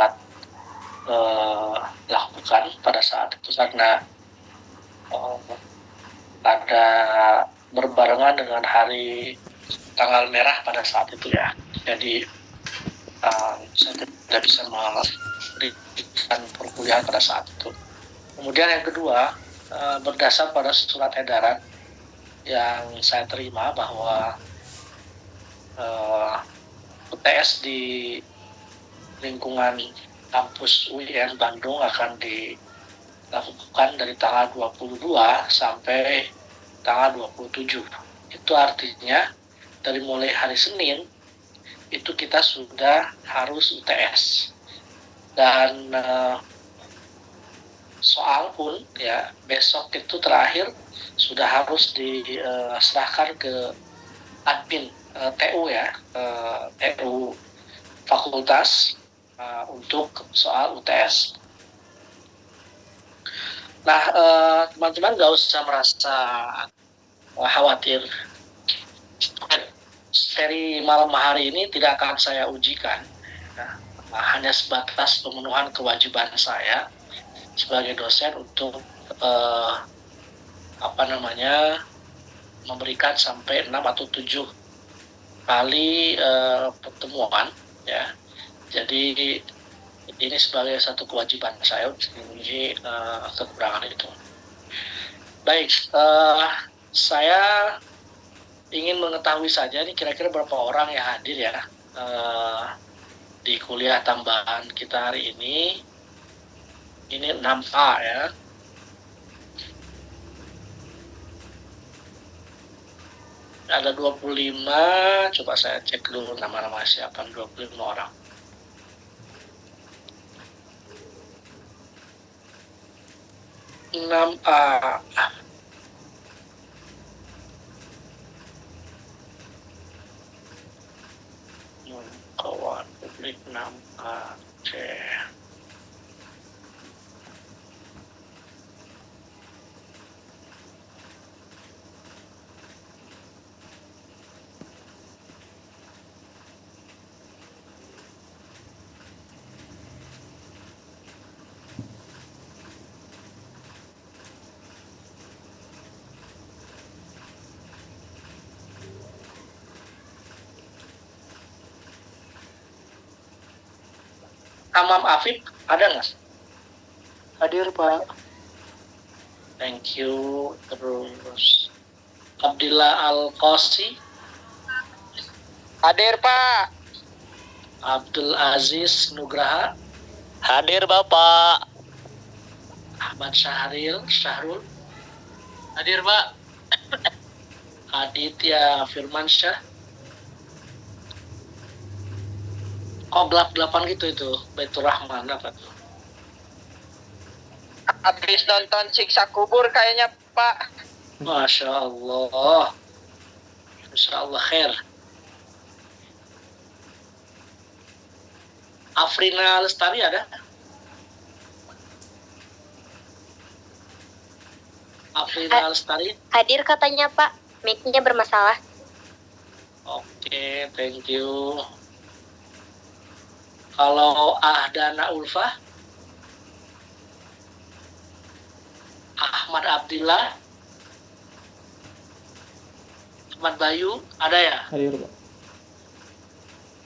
sempat lakukan pada saat itu karena ada berbarengan dengan hari tanggal merah pada saat itu ya. Jadi saya tidak bisa memberikan perkuliahan pada saat itu. Kemudian yang kedua, berdasar pada surat edaran yang saya terima bahwa UTS di lingkungan kampus UIN Bandung akan dilakukan dari tanggal 22 sampai tanggal 27. Itu artinya dari mulai hari Senin itu kita sudah harus UTS. Dan soal pun ya besok itu terakhir sudah harus diserahkan ke admin TU ya, TU fakultas untuk soal UTS. Nah, teman-teman nggak usah merasa khawatir. Seri malam hari ini tidak akan saya ujikan. Hanya sebatas pemenuhan kewajiban saya sebagai dosen untuk memberikan sampai 6 atau 7 kali pertemuan ya. Jadi ini sebagai satu kewajiban saya untuk memenuhi kekurangan itu. Baik, saya ingin mengetahui saja nih kira-kira berapa orang yang hadir ya di kuliah tambahan kita hari ini. Ini 6A ya. Ada 25, coba saya cek dulu nama-nama siapa, 25 orang. Enam A. Kawan publik 6A. Oke. Amam Afif ada nggak? Hadir, Pak. Thank you. Terus Abdillah Al-Qasi. Hadir, Pak. Abdul Aziz Nugraha. Hadir, Bapak. Ahmad Syahrul. Hadir, Pak. Aditya Firmansyah. Kok gelap-gelapan gitu itu? Baitur Rahman apa tuh? Habis nonton Siksa Kubur kayaknya, Pak. Masya Allah. Insya Allah khair. Afrina Lestari ada? Afrina Lestari? Hadir katanya, Pak. Mic-nya bermasalah. Oke, thank you. Kalau Ahdana Ulfa? Ahmad Abdillah? Ahmad Bayu ada ya? Hadir, Pak.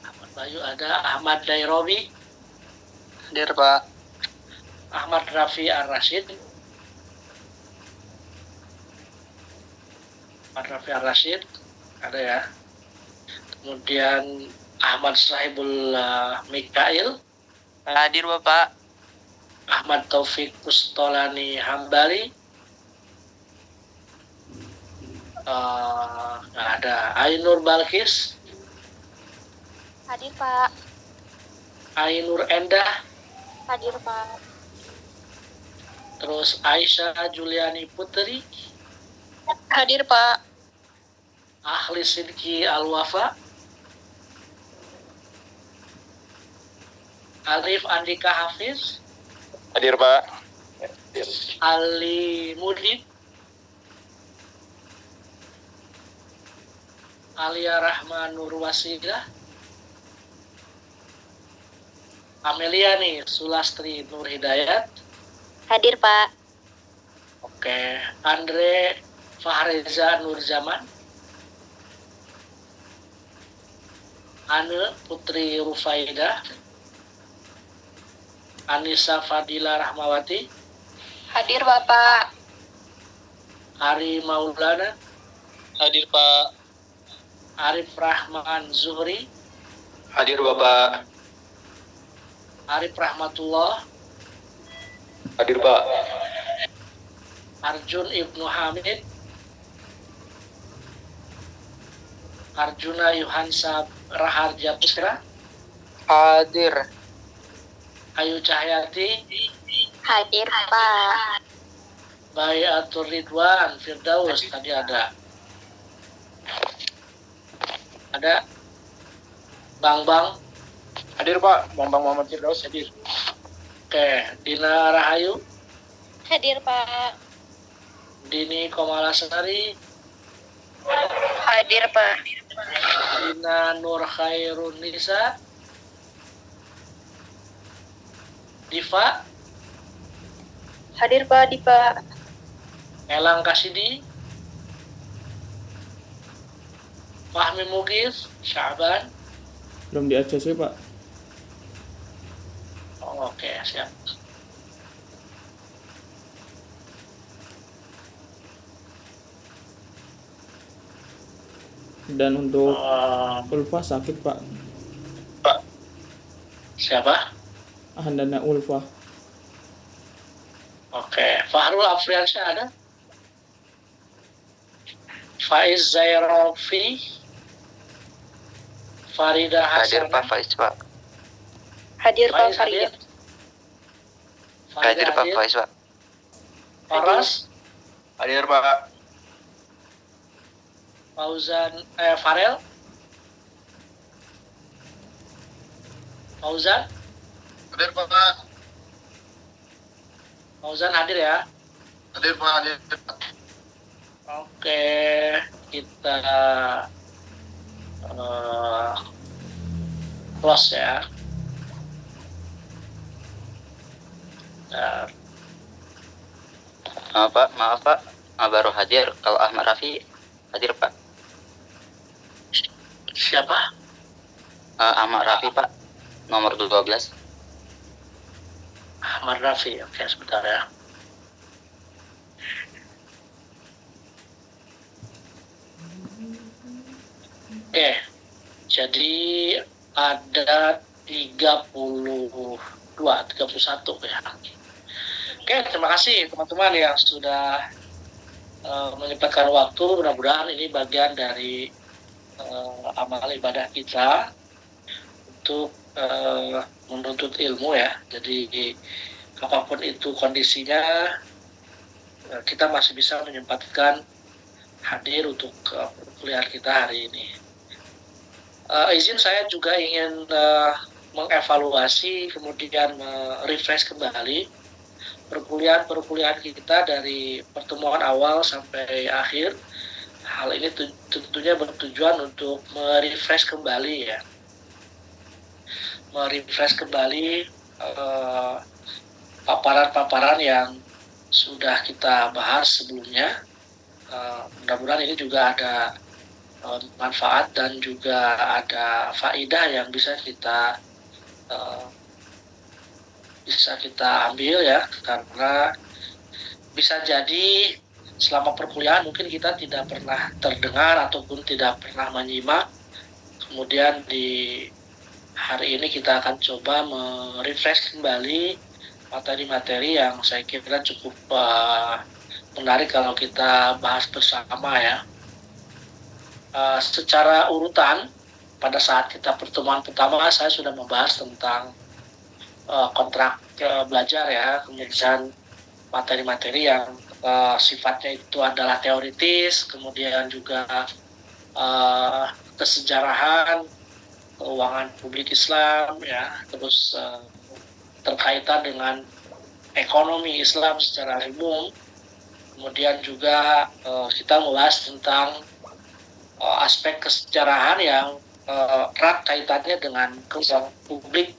Ahmad Bayu ada. Ahmad Dairobi? Hadir, Pak. Ahmad Rafi Ar-Rasyid? Ahmad Rafi Ar-Rasyid ada ya. Kemudian Ahmad Sahibul Mikail. Hadir, Bapak. Ahmad Taufik Kustolani Hambali. Nggak ada. Ainur Balkis. Hadir, Pak. Ainur Endah. Hadir, Pak. Terus Aisyah Juliani Putri. Hadir, Pak. Ahli Sidki Al-Wafa. Arif Andika Hafiz. Hadir, Pak. Ali Mudin. Alia Rahman Nur Wasilah. Amelia nih, Sulastri Nur Hidayat. Hadir, Pak. Oke, Andre Fahreza Nur Zaman. Ane Putri Rufaida. Anissa Fadila Rahmawati. Hadir Bapak. Ari Maulana. Hadir Pak. Arif Rahman Zuhri. Hadir Bapak. Arif Rahmatullah. Hadir Pak. Arjun Ibnu Hamid. Arjuna Yuhansa Raharja Putra. Hadir. Ayu Cahyati. Hadir, Pak. Bayatul Ridwan Firdaus tadi ada. Ada Bang. Hadir Pak. Bang Muhammad Firdaus hadir. Oke, Dina Rahayu. Hadir, Pak. Dini Komalasari. Hadir, Pak. Dina Nur Khairun Nisa. Diva. Hadir, Pak. Dipa. Elang Kasidi. Fahmi Mugis. Syaban. Belum di ACC, Pak. Oh, oke, siap. Dan untuk Oh, Ulfa sakit, Pak. siapa? Handana Ulfa. Oke, Fahrul Afriansyah ada? Faiz Zairofi. Farida Hadir Hasan. Pak Faiz Pak. Hadir, Pak. Faiz hadir. Farida. Hadir Pak Faiz Pak. Faras. Hadir Pak. Farel. Fauzan. Hadir Pak. Fauzan hadir ya. Hadir Pak. Hadir. Oke, kita close ya. Nah, Maaf Pak. Baru hadir. Kalau Ahmad Rafi hadir Pak. siapa? Ahmad Rafi Pak. Nomor 12. Ahmad Rafi. Oke, sebentar ya. Oke, jadi ada 31 ya. Oke, terima kasih teman-teman yang sudah menyempatkan waktu. Mudah-mudahan ini bagian dari amal ibadah kita untuk menuntut ilmu ya. Jadi apapun itu kondisinya, kita masih bisa menyempatkan hadir untuk perkuliahan kita hari ini. Izin saya juga ingin mengevaluasi kemudian merefresh kembali perkuliahan kita dari pertemuan awal sampai akhir. Hal ini tentunya bertujuan untuk merefresh kembali ya, paparan-paparan yang sudah kita bahas sebelumnya. Mudah-mudahan ini juga ada manfaat dan juga ada faedah yang bisa kita ambil ya, karena bisa jadi selama perkuliahan mungkin kita tidak pernah terdengar ataupun tidak pernah menyimak. Kemudian di hari ini kita akan coba merefresh kembali materi-materi yang saya kira cukup menarik kalau kita bahas bersama ya. Secara urutan, pada saat kita pertemuan pertama saya sudah membahas tentang kontrak belajar ya, kemudian materi-materi yang sifatnya itu adalah teoritis, kemudian juga kesejarahan, keuangan publik Islam ya, terus terkaitan dengan ekonomi Islam secara umum. Kemudian juga kita membahas tentang aspek kesejarahan yang erat kaitannya dengan keuangan publik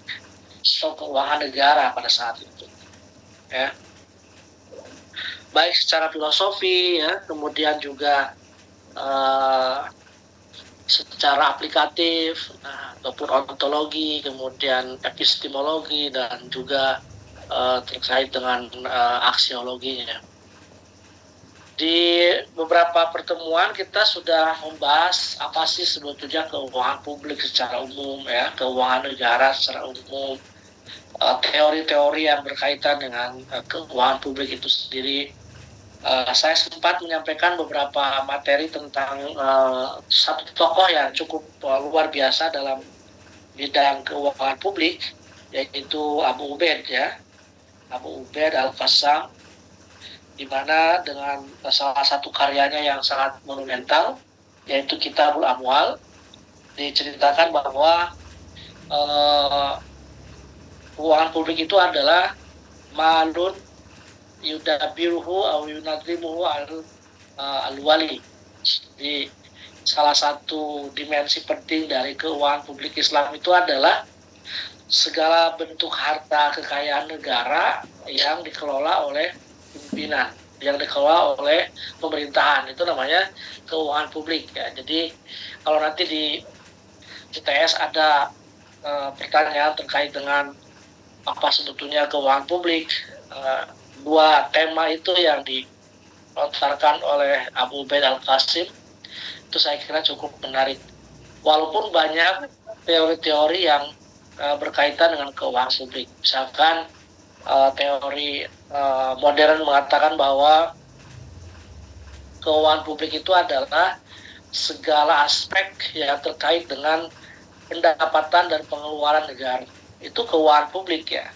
stok keuangan negara pada saat itu, ya. Baik secara filosofi, ya, kemudian juga secara aplikatif, ataupun ontologi, kemudian epistemologi, dan juga terkait dengan aksiologinya. Di beberapa pertemuan kita sudah membahas apa sih sebetulnya keuangan publik secara umum, ya, keuangan negara secara umum, teori-teori yang berkaitan dengan keuangan publik itu sendiri. Saya sempat menyampaikan beberapa materi tentang satu tokoh yang cukup luar biasa dalam bidang keuangan publik, yaitu Abu Ubaid, ya, Abu Ubaid Al-Qassam, di mana dengan salah satu karyanya yang sangat monumental, yaitu Kitabul Amwal, diceritakan bahwa keuangan publik itu adalah malun yudabiruhu aw yunadrimuhu al-wali. Di salah satu dimensi penting dari keuangan publik Islam itu adalah segala bentuk harta kekayaan negara yang dikelola oleh pimpinan, yang dikelola oleh pemerintahan, itu namanya keuangan publik, ya. Jadi kalau nanti di CTS ada pertanyaan terkait dengan apa sebetulnya keuangan publik, dua tema itu yang dilontarkan oleh Abu Ubaid Al-Qasim itu saya kira cukup menarik. Walaupun banyak teori-teori yang berkaitan dengan keuangan publik, misalkan teori modern mengatakan bahwa keuangan publik itu adalah segala aspek yang terkait dengan pendapatan dan pengeluaran negara. Itu keuangan publik, ya.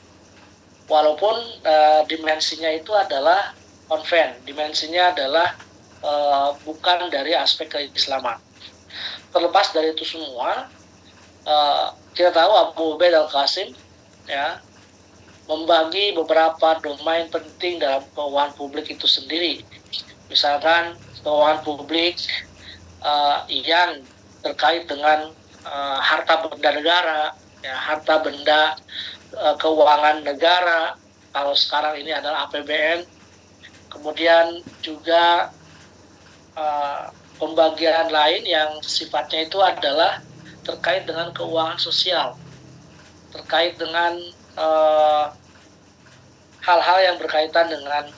Walaupun dimensinya itu adalah konven, dimensinya adalah bukan dari aspek keislaman. Terlepas dari itu semua, kita tahu Abu Ubaid Al-Qasim, ya, membagi beberapa domain penting dalam keuangan publik itu sendiri. Misalkan keuangan publik yang terkait dengan harta benda negara, ya, harta benda keuangan negara, kalau sekarang ini adalah APBN. Kemudian juga pembagian lain yang sifatnya itu adalah terkait dengan keuangan sosial, terkait dengan hal-hal yang berkaitan dengan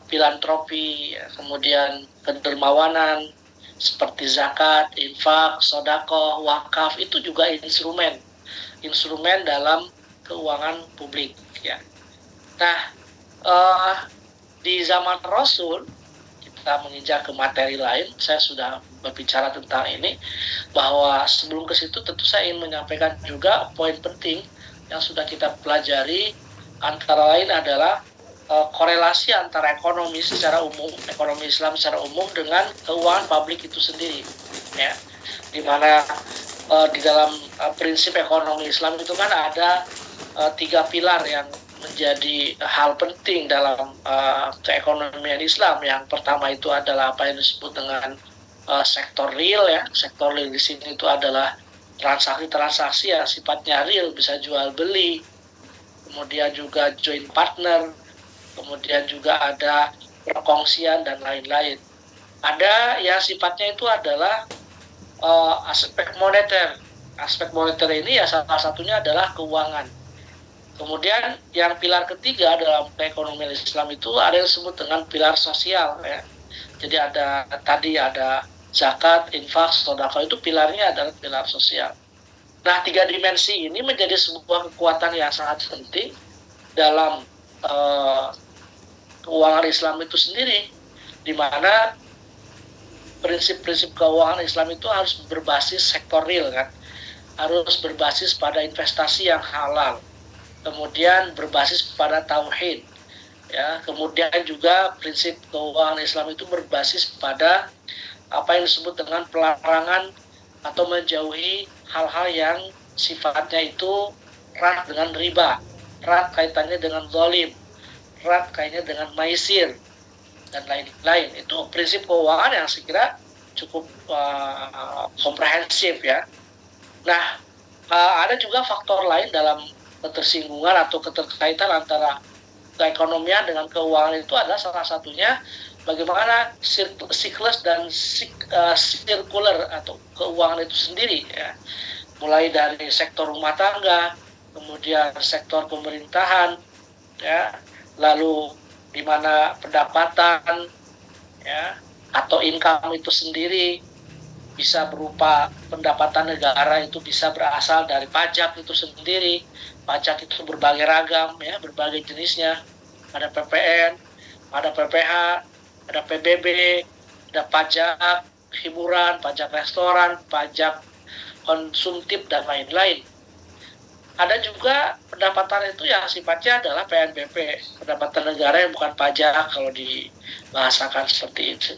filantropi, kemudian kedermawanan seperti zakat, infak, sedekah, wakaf, itu juga instrumen dalam keuangan publik, ya. Nah, di zaman Rasul, kita menginjak ke materi lain, saya sudah berbicara tentang ini, bahwa sebelum ke situ tentu saya ingin menyampaikan juga poin penting yang sudah kita pelajari, antara lain adalah korelasi antara ekonomi secara umum, ekonomi Islam secara umum dengan keuangan publik itu sendiri, ya. Di mana di dalam prinsip ekonomi Islam itu kan ada 3 pilar yang menjadi hal penting dalam keekonomian Islam. Yang pertama itu adalah apa yang disebut dengan sektor real, ya. Sektor real di sini itu adalah transaksi-transaksi yang sifatnya real, bisa jual beli, kemudian juga joint partner, kemudian juga ada perkongsian dan lain-lain. Ada yang sifatnya itu adalah aspek moneter. Aspek moneter ini ya salah satunya adalah keuangan. Kemudian yang pilar ketiga dalam keekonomian Islam itu ada yang disebut dengan pilar sosial, ya. Jadi ada zakat, infak, sedekah, itu pilarnya adalah pilar sosial. Nah, 3 dimensi ini menjadi sebuah kekuatan yang sangat penting dalam keuangan Islam itu sendiri, di mana prinsip-prinsip keuangan Islam itu harus berbasis sektor real, kan, harus berbasis pada investasi yang halal, kemudian berbasis pada tauhid, ya. Kemudian juga prinsip keuangan Islam itu berbasis pada apa yang disebut dengan pelarangan atau menjauhi hal-hal yang sifatnya itu erat dengan riba, erat kaitannya dengan zalim, erat kaitannya dengan maisir, dan lain-lain. Itu prinsip keuangan yang saya kira cukup komprehensif, ya. Nah, ada juga faktor lain dalam ketersinggungan atau keterkaitan antara keekonomian dengan keuangan itu adalah salah satunya bagaimana siklus dan sirkuler atau keuangan itu sendiri ya. Mulai dari sektor rumah tangga, kemudian sektor pemerintahan ya, lalu di mana pendapatan ya atau income itu sendiri bisa berupa pendapatan negara, itu bisa berasal dari pajak itu sendiri. Pajak itu berbagai ragam ya, berbagai jenisnya. Ada PPN, ada PPH, ada PBB, ada pajak hiburan, pajak restoran, pajak konsumtif dan lain-lain. Ada juga pendapatan itu yang sifatnya adalah PNBP, pendapatan negara yang bukan pajak kalau dibahasakan seperti itu.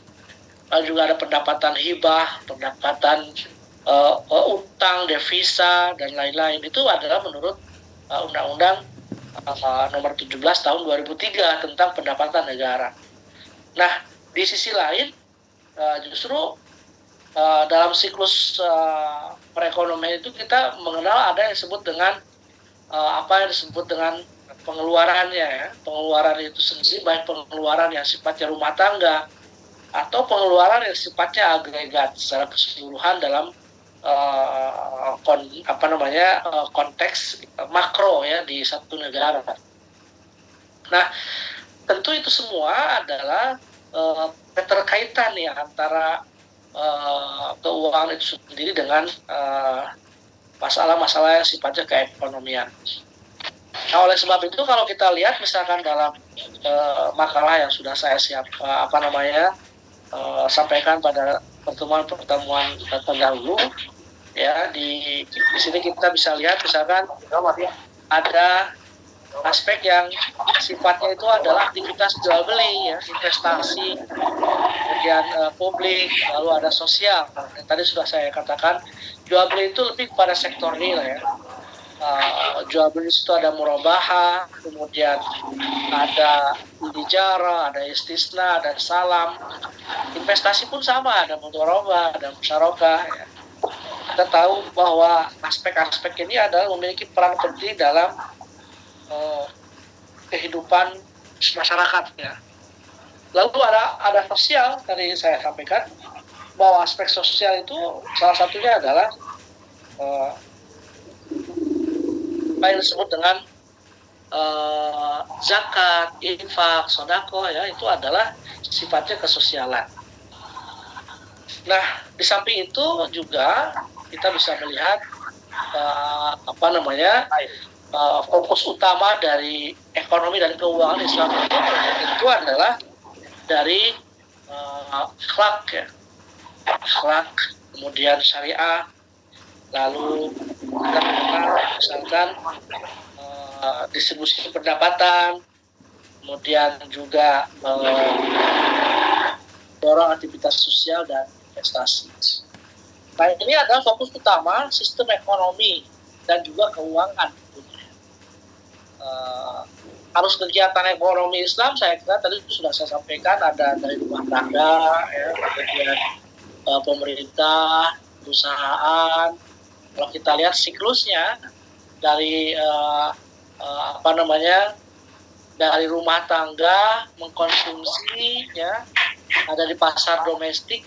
Lalu juga ada pendapatan hibah, pendapatan utang, devisa, dan lain-lain. Itu adalah menurut Undang-Undang nomor 17 tahun 2003 tentang pendapatan negara. Nah, di sisi lain, justru dalam siklus perekonomian itu kita mengenal ada yang disebut dengan apa yang disebut dengan pengeluarannya ya. Pengeluaran itu sendiri baik pengeluaran yang sifatnya rumah tangga atau pengeluaran yang sifatnya agregat secara keseluruhan dalam konteks makro ya di satu negara. Nah, tentu itu semua adalah keterkaitan ya antara keuangan itu sendiri dengan masalah-masalah yang sifatnya keekonomian. Nah, oleh sebab itu kalau kita lihat misalkan dalam makalah yang sudah saya sampaikan pada pertemuan terdahulu ya, di sini kita bisa lihat misalkan ada aspek yang sifatnya itu adalah aktivitas jual beli ya, investasi, kemudian publik, lalu ada sosial. Dan tadi sudah saya katakan jual beli itu lebih kepada sektor real ya. Jual beli itu ada murabaha, kemudian ada ijara, ada istisna, ada salam. Investasi pun sama, ada mudharabah, ada musyarakah ya. Kita tahu bahwa aspek-aspek ini adalah memiliki peran penting dalam kehidupan masyarakat ya. Lalu ada sosial, tadi saya sampaikan bahwa aspek sosial itu salah satunya adalah apa yang disebut dengan zakat, infak, sedekah ya, itu adalah sifatnya kesosialan. Nah, di samping itu juga kita bisa melihat fokus utama dari ekonomi dan keuangan Islam itu adalah dari akhlak ya, akhlak, kemudian syariah, lalu kita mengenal misalkan distribusi pendapatan, kemudian juga dorong aktivitas sosial dan investasi. Nah, ini adalah fokus utama sistem ekonomi dan juga keuangan. Harus kegiatan ekonomi Islam saya kira tadi sudah saya sampaikan, ada dari rumah tangga ya, kemudian pemerintah, perusahaan. Kalau kita lihat siklusnya dari dari rumah tangga mengkonsumsi ya, ada di pasar domestik,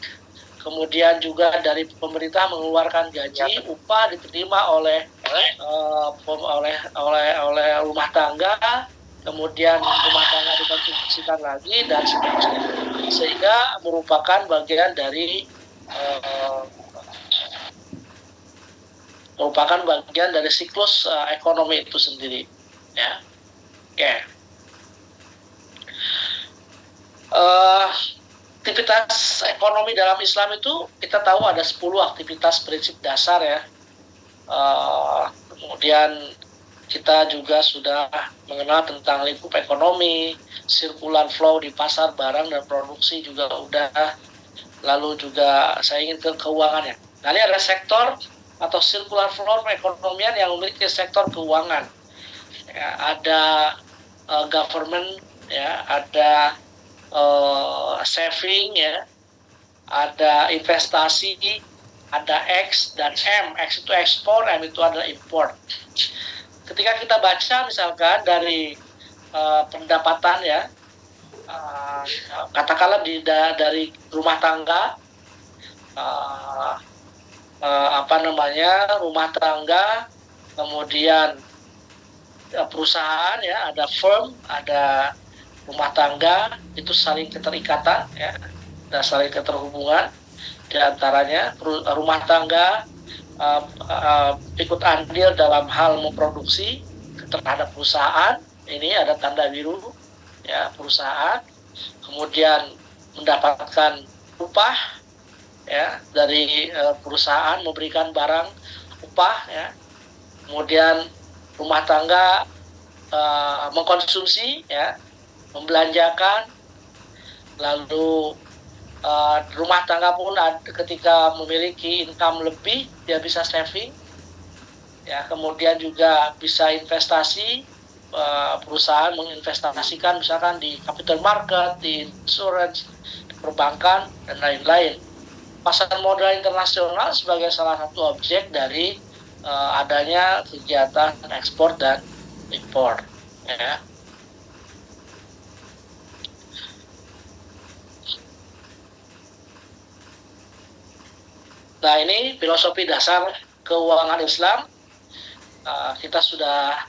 kemudian juga dari pemerintah mengeluarkan gaji, upah diterima oleh rumah tangga, kemudian rumah tangga dikonsumsikan lagi dan seterusnya, sehingga merupakan bagian dari siklus ekonomi itu sendiri ya. Oke. Aktivitas ekonomi dalam Islam itu kita tahu ada 10 aktivitas prinsip dasar ya. Kemudian kita juga sudah mengenal tentang lingkup ekonomi, circular flow di pasar barang dan produksi juga udah. Lalu juga saya ingin ke keuangannya. Nah, ini ada sektor atau circular flow perekonomian yang memiliki sektor keuangan. Ya, ada government ya, ada saving ya, ada investasi, ada X dan M. X itu ekspor, M itu adalah import. ketika kita baca misalkan dari pendapatan ya, katakanlah dari rumah tangga, rumah tangga, kemudian perusahaan ya, ada firm, ada rumah tangga, itu saling keterikatan ya, dan saling keterhubungan. Di antaranya rumah tangga ikut andil dalam hal memproduksi terhadap perusahaan, ini ada tanda biru ya, perusahaan, kemudian mendapatkan upah ya dari perusahaan, memberikan barang upah ya, kemudian rumah tangga mengkonsumsi ya, membelanjakan, lalu rumah tangga pun ketika memiliki income lebih dia bisa saving ya, kemudian juga bisa investasi, perusahaan menginvestasikan misalkan di capital market, di insurance, di perbankan dan lain-lain. Pasar modal internasional sebagai salah satu objek dari adanya kegiatan ekspor dan impor ya. Nah, ini filosofi dasar keuangan Islam. Kita sudah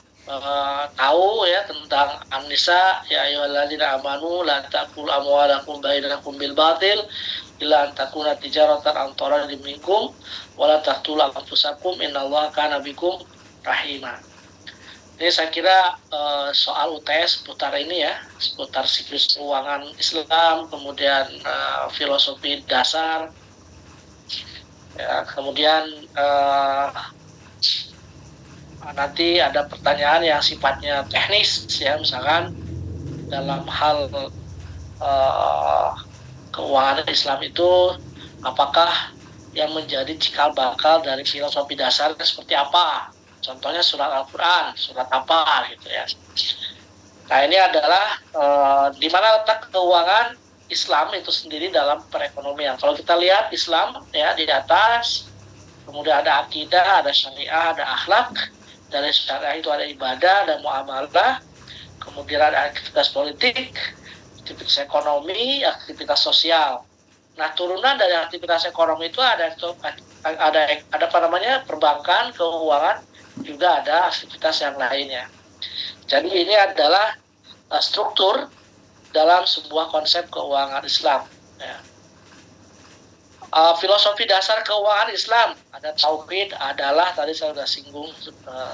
tahu ya tentang An-Nisa, ya ayyuhalladzina amanu la ta'kulu amwalakum bainakum bil batil illa an takuna tijaratan an taradin minkum wa la taqtulu anfusakum innallaha kana bikum rahima. Ini saya kira soal UTS seputar ini ya, seputar siklus keuangan Islam, kemudian filosofi dasar. Ya, kemudian nanti ada pertanyaan yang sifatnya teknis ya, misalkan dalam hal keuangan Islam itu apakah yang menjadi cikal bakal dari filosofi dasar seperti apa? Contohnya surat Al-Quran, surat apa gitu ya. Nah, ini adalah di mana letak keuangan Islam itu sendiri dalam perekonomian. Kalau kita lihat Islam ya di atas, kemudian ada akidah, ada syariah, ada akhlak. Dari syariah itu ada ibadah, ada muamalah, kemudian ada aktivitas politik, aktivitas ekonomi, aktivitas sosial. Nah, turunan dari aktivitas ekonomi itu ada apa namanya, perbankan, keuangan, juga ada aktivitas yang lainnya. Jadi ini adalah struktur dalam sebuah konsep keuangan Islam ya. Filosofi dasar keuangan Islam ada tauhid, adalah tadi saya sudah singgung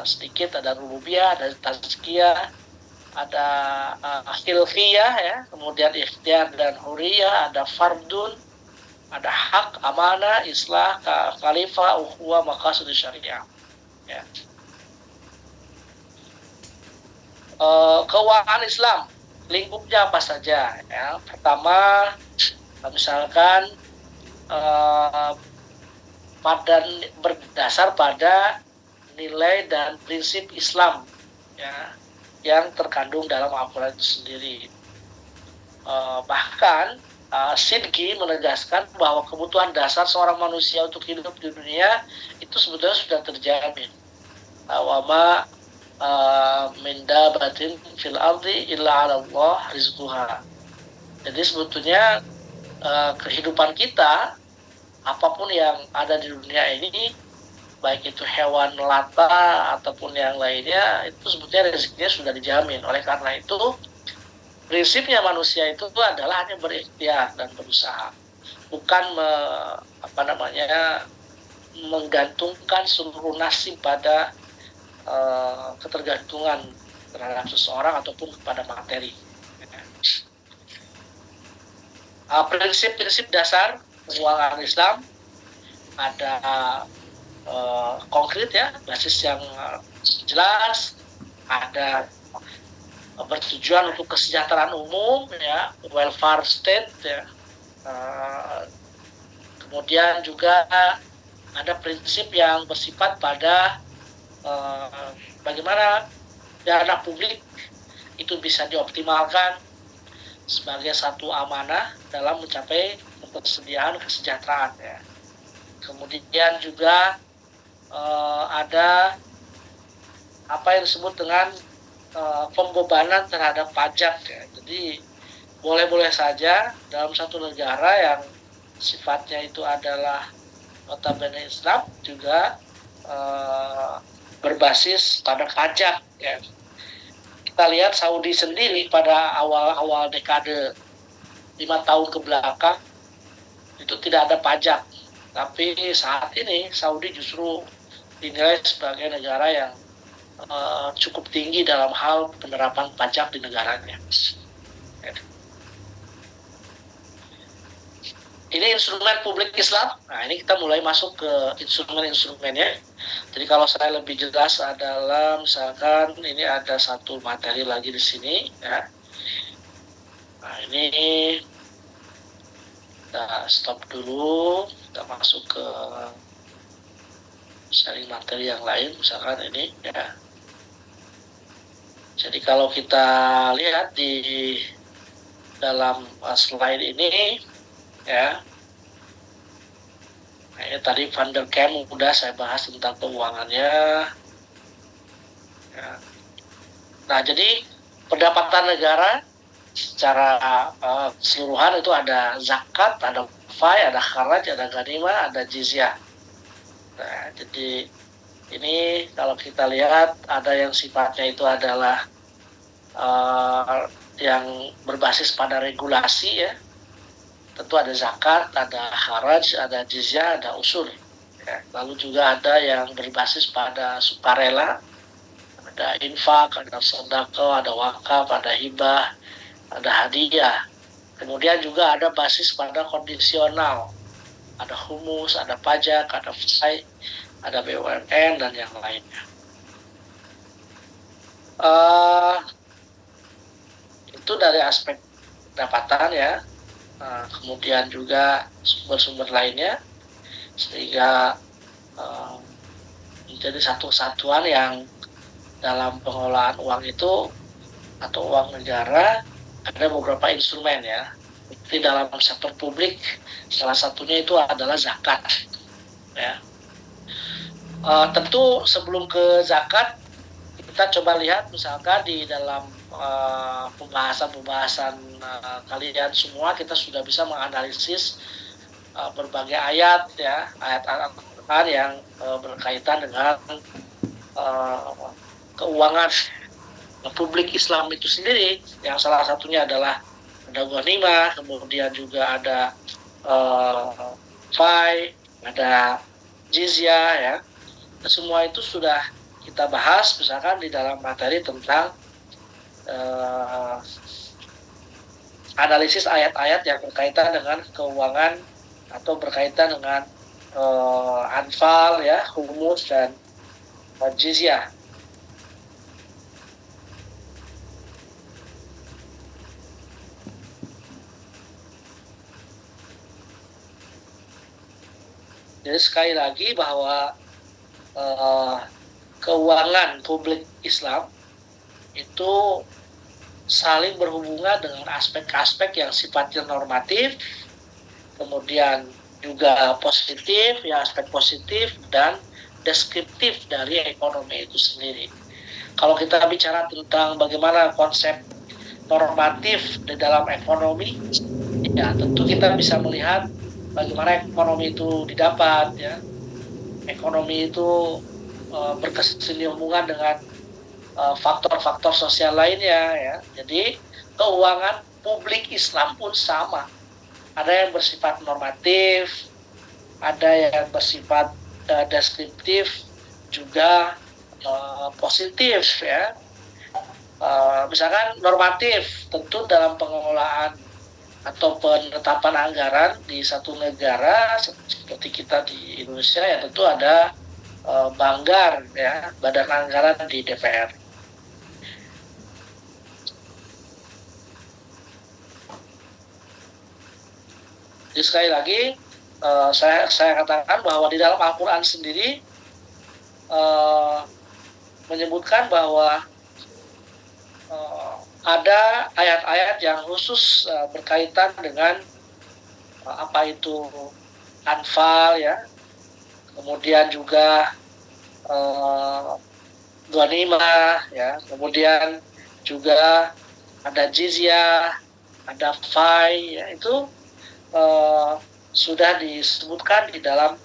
sedikit, ada rububiyah, ada tazkiyah, ada khilqiyah ya, kemudian ikhtiar dan huriyah, ada fardun, ada hak, amanah, islah, khalifah, ukhuwah, maqasid syariah ya. Keuangan Islam lingkupnya apa saja ya. Pertama, misalkan berdasar pada nilai dan prinsip Islam ya, yang terkandung dalam Al-Quran itu sendiri. Bahkan Sidqi menegaskan bahwa kebutuhan dasar seorang manusia untuk hidup di dunia itu sebetulnya sudah terjamin. Wama min dabatin fil ardi illa 'ala Allah rizquha. Jadi sebetulnya kehidupan kita, apapun yang ada di dunia ini, baik itu hewan melata ataupun yang lainnya, itu sebetulnya rezekinya sudah dijamin. Oleh karena itu, prinsipnya manusia itu adalah hanya berikhtiar dan berusaha, bukan menggantungkan seluruh nasib pada ketergantungan terhadap seseorang ataupun kepada materi. Prinsip-prinsip dasar keuangan Islam ada konkret ya, basis yang jelas, ada bertujuan untuk kesejahteraan umum ya, welfare state ya. Kemudian juga ada prinsip yang bersifat pada bagaimana dana publik itu bisa dioptimalkan sebagai satu amanah dalam mencapai ketersediaan kesejahteraan ya. Kemudian juga ada apa yang disebut dengan pembebanan terhadap pajak ya. Jadi boleh-boleh saja dalam satu negara yang sifatnya itu adalah notabene Islam juga berbasis pada pajak ya. Kita lihat Saudi sendiri pada awal-awal dekade 5 tahun ke belakang itu tidak ada pajak, tapi saat ini Saudi justru dinilai sebagai negara yang cukup tinggi dalam hal penerapan pajak di negaranya. Ini instrumen publik Islam. Nah, ini kita mulai masuk ke instrumen-instrumennya. Jadi kalau saya lebih jelas adalah misalkan ini ada satu materi lagi di sini ya. Nah, ini kita stop dulu, kita masuk ke sharing materi yang lain misalkan ini ya. Jadi kalau kita lihat di dalam slide ini ya, nah, tadi Van der Kamp udah saya bahas tentang keuangannya ya. Nah, jadi pendapatan negara secara keseluruhan itu ada zakat, ada fai, ada kharaj, ada ghanimah, ada jizyah. Nah, jadi ini kalau kita lihat ada yang sifatnya itu adalah yang berbasis pada regulasi ya. Tentu ada zakat, ada kharaj, ada jizyah, ada usul. Ya. Lalu juga ada yang berbasis pada sukarela, ada infak, ada sedekah, ada wakaf, ada hibah, ada hadiah. Kemudian juga ada basis pada kondisional, ada humus, ada pajak, ada fai, ada BUMN dan yang lainnya. Itu dari aspek pendapatan ya. Kemudian juga sumber-sumber lainnya sehingga menjadi satu kesatuan yang dalam pengelolaan uang itu atau uang negara ada beberapa instrumen ya. Di dalam sektor publik salah satunya itu adalah zakat ya. Tentu sebelum ke zakat kita coba lihat misalkan di dalam pembahasan kalian semua kita sudah bisa menganalisis berbagai ayat ya, ayat-ayat Al-Quran yang berkaitan dengan keuangan publik Islam itu sendiri, yang salah satunya adalah ada ghanimah, kemudian juga ada fai, ada jizyah ya. Semua itu sudah kita bahas misalkan di dalam materi tentang analisis ayat-ayat yang berkaitan dengan keuangan atau berkaitan dengan anfal ya, humus dan jizyah. Jadi sekali lagi bahwa keuangan publik Islam itu saling berhubungan dengan aspek-aspek yang sifatnya normatif, kemudian juga positif, ya aspek positif dan deskriptif dari ekonomi itu sendiri. Kalau kita bicara tentang bagaimana konsep normatif di dalam ekonomi, ya tentu kita bisa melihat bagaimana ekonomi itu didapat ya. Ekonomi itu berkesinambungan dengan faktor-faktor sosial lainnya ya. Jadi keuangan publik Islam pun sama. Ada yang bersifat normatif, ada yang bersifat deskriptif, juga positif ya. Misalkan normatif, tentu dalam pengelolaan atau penetapan anggaran di satu negara seperti kita di Indonesia ya tentu ada Banggar ya, Badan Anggaran di DPR. Jadi sekali lagi saya katakan bahwa di dalam Al-Quran sendiri menyebutkan bahwa ada ayat-ayat yang khusus berkaitan dengan apa itu anfal ya, kemudian juga ghanimah, ya. Kemudian juga ada jizyah, ada fai, ya, itu sudah disebutkan di dalam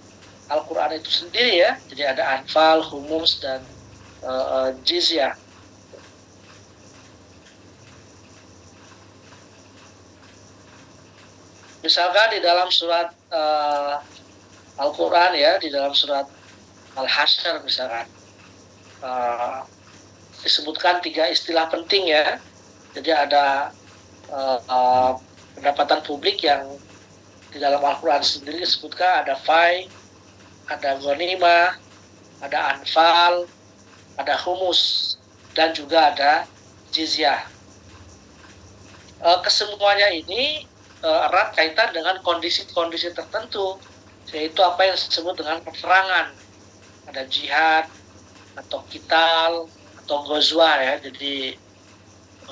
Al-Quran itu sendiri, ya. Jadi ada anfal, humus, dan jizyah. Misalkan di dalam surat Al-Quran, ya, di dalam surat Al-Hasyr misalkan, disebutkan 3 istilah penting, ya. Jadi ada pendapatan publik yang di dalam Al-Quran sendiri disebutkan ada fai, ada ghanimah, ada anfal, ada humus, dan juga ada jizyah. Kesemuanya ini erat kaitan dengan kondisi-kondisi tertentu, yaitu apa yang disebut dengan peperangan. Ada jihad, atau qital, atau ghazwah, ya. Jadi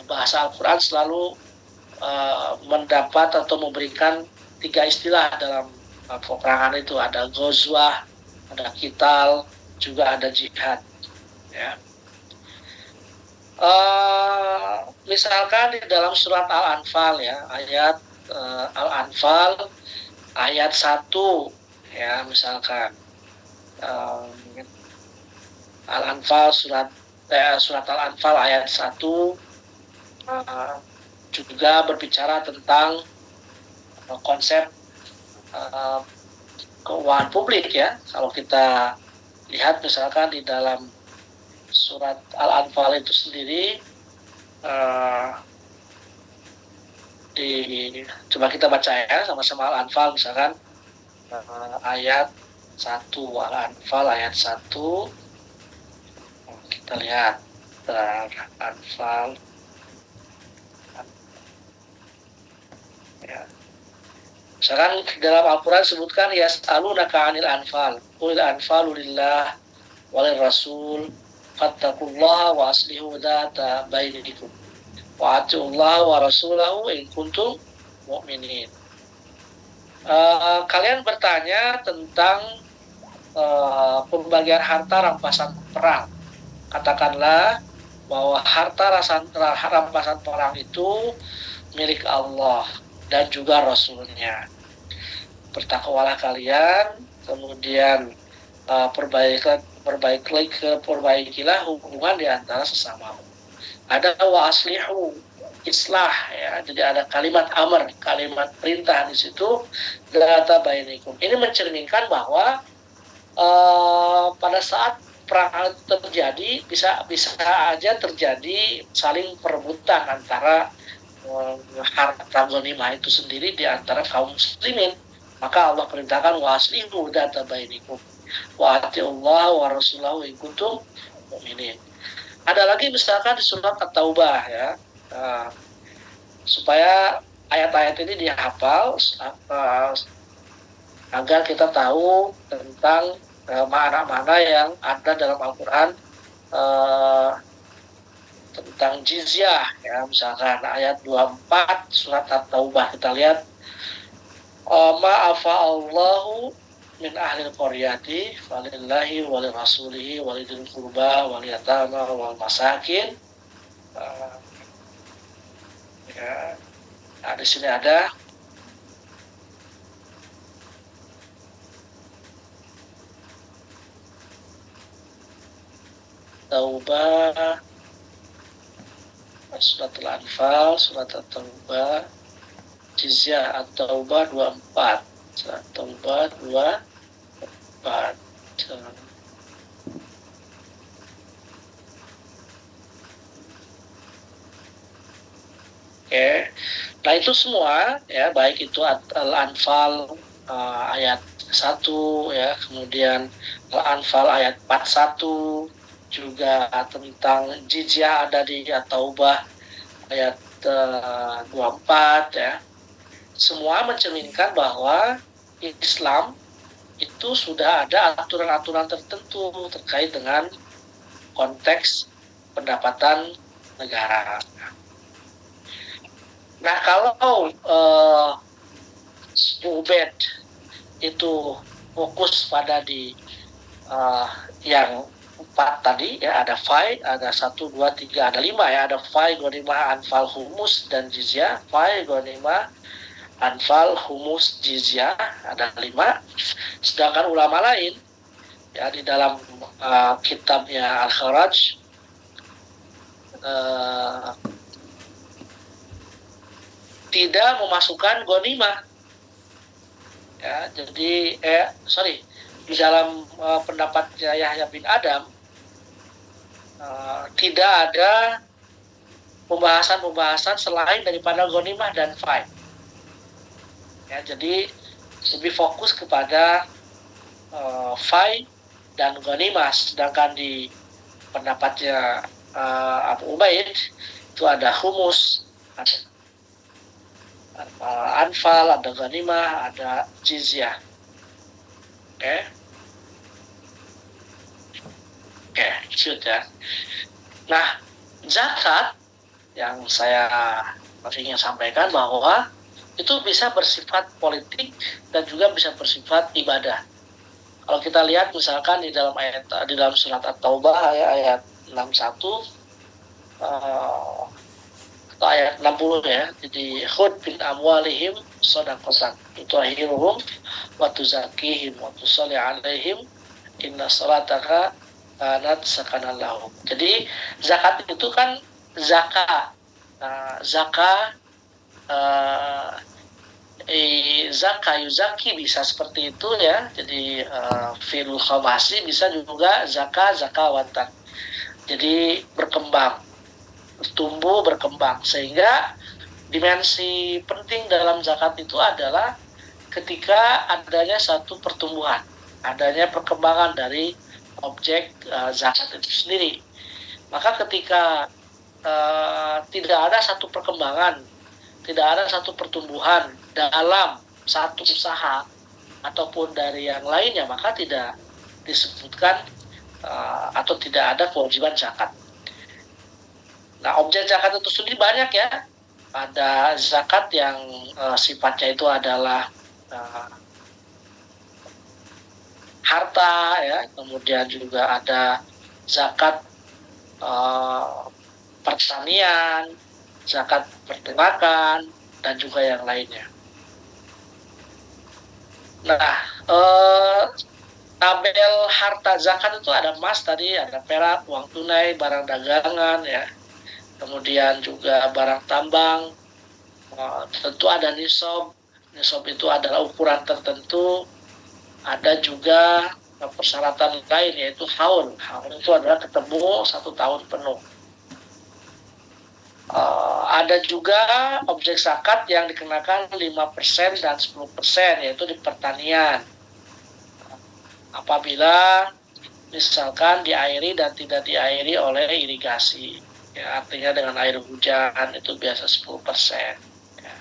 bahasa Al-Quran selalu mendapat atau memberikan 3 istilah dalam peperangan itu. Ada ghazwah, ada qital, juga ada jihad, ya. Misalkan di dalam surat Al-Anfal, ya, ayat Al-Anfal ayat 1, ya, misalkan Al-Anfal surat Al-Anfal ayat 1 juga berbicara tentang konsep keuangan publik, ya. Kalau kita lihat misalkan di dalam surat Al-Anfal itu sendiri, coba kita baca, ya, sama-sama Al-Anfal misalkan ayat 1, Al-Anfal ayat 1. Kita lihat Al-Anfal, ya. Misalkan dalam Al-Quran disebutkan yas'alunaka 'anil anfal qul anfalu lillah walir rasul fattaqullaha wa aslihu dzata bainakum wa atiullaha wa rasulahu in kuntum mu'minin. Kalian bertanya tentang pembagian harta rampasan perang. Katakanlah bahwa harta rampasan perang itu milik Allah dan juga Rasulnya. Bertakwalah kalian, kemudian perbaikilah hubungan di antara sesama. Ada wa aslihu, islah, ya. Jadi ada kalimat amr, kalimat perintah di situ, dzata bainakum. Ini mencerminkan bahwa pada saat perang terjadi bisa aja terjadi saling perebutan antara harta ghanimah itu sendiri di antara kaum muslimin. Maka Allah perintahkan wa aslihu dzata bainakum wa atiullaha wa rasulahu in kuntum mu'minin. Ada lagi misalkan di surat At-Taubah, ya, supaya ayat-ayat ini dihafal agar kita tahu tentang makna-makna yang ada dalam Al-Quran tentang jizyah, ya. Misalkan ayat 24 surat At-Taubah, kita lihat ma'afa Allahu min ahlil qaryati falillahi walil rasulihi walidil qurba wal yatama wal masakin. Ya. Nah, di sini ada Taubah, surat Al-Anfal, surat At-Taubah, jizyah At-Taubah 24, surat Taubah 24. Oke, nah itu semua, ya, baik itu Al-Anfal ayat 1, ya, kemudian Al-Anfal ayat 41, juga tentang jizyah ada di At-Taubah ayat 24, ya. Semua mencerminkan bahwa Islam itu sudah ada aturan-aturan tertentu terkait dengan konteks pendapatan negara. Nah, kalau Ubed itu fokus pada yang 4 tadi ya, ada fai, ada 1, 2, 3, ada 5 ya, ada fai, ghanimah, anfal, humus dan jizyah. Fai, ghanimah, anfal, humus, jizyah, ada 5. Sedangkan ulama lain ya di dalam kitabnya Al-Kharaj tidak memasukkan ghanimah ya. Jadi di dalam pendapatnya Yahya bin Adam tidak ada pembahasan selain daripada ghanimah dan fai ya. Jadi lebih fokus kepada fai dan ghanimah, sedangkan di pendapatnya Abu Ubaid itu ada humus, ada anfal, ada ghanimah, ada jizyah. Oke, sudah. Nah, zakat yang saya ingin sampaikan bahwa itu bisa bersifat politik dan juga bisa bersifat ibadah. Kalau kita lihat misalkan di dalam surat At-Taubah ya, ayat 61 atau ayat 60 ya. Jadi khud bin amwalihim shadaqatan tutahhiruhum wa tuzakkihim wa tusalli alaihim inna salataka kanat sakanan lahum. Jadi zakat itu kan zaka yuzaki bisa seperti itu ya. Jadi fi'il khamasi bisa juga zakawatan. Jadi berkembang, tumbuh berkembang, sehingga dimensi penting dalam zakat itu adalah ketika adanya satu pertumbuhan, adanya perkembangan dari objek zakat itu sendiri. Maka ketika tidak ada satu perkembangan, tidak ada satu pertumbuhan dalam satu usaha ataupun dari yang lainnya, maka tidak disebutkan atau tidak ada kewajiban zakat. Nah, objek zakat itu sendiri banyak ya. Ada zakat yang sifatnya itu adalah harta ya, kemudian juga ada zakat pertanian, zakat peternakan, dan juga yang lainnya. Nah, tabel harta zakat itu ada emas tadi, ada perak, uang tunai, barang dagangan ya, kemudian juga barang tambang, tentu ada nisab. Nisab itu adalah ukuran tertentu. Ada juga persyaratan lain yaitu haul. Haul itu adalah ketemu 1 tahun penuh. Ada juga objek zakat yang dikenakan 5% dan 10% yaitu di pertanian. Apabila misalkan diairi dan tidak diairi oleh irigasi. Ya, artinya dengan air hujan itu biasa 10%. Ya.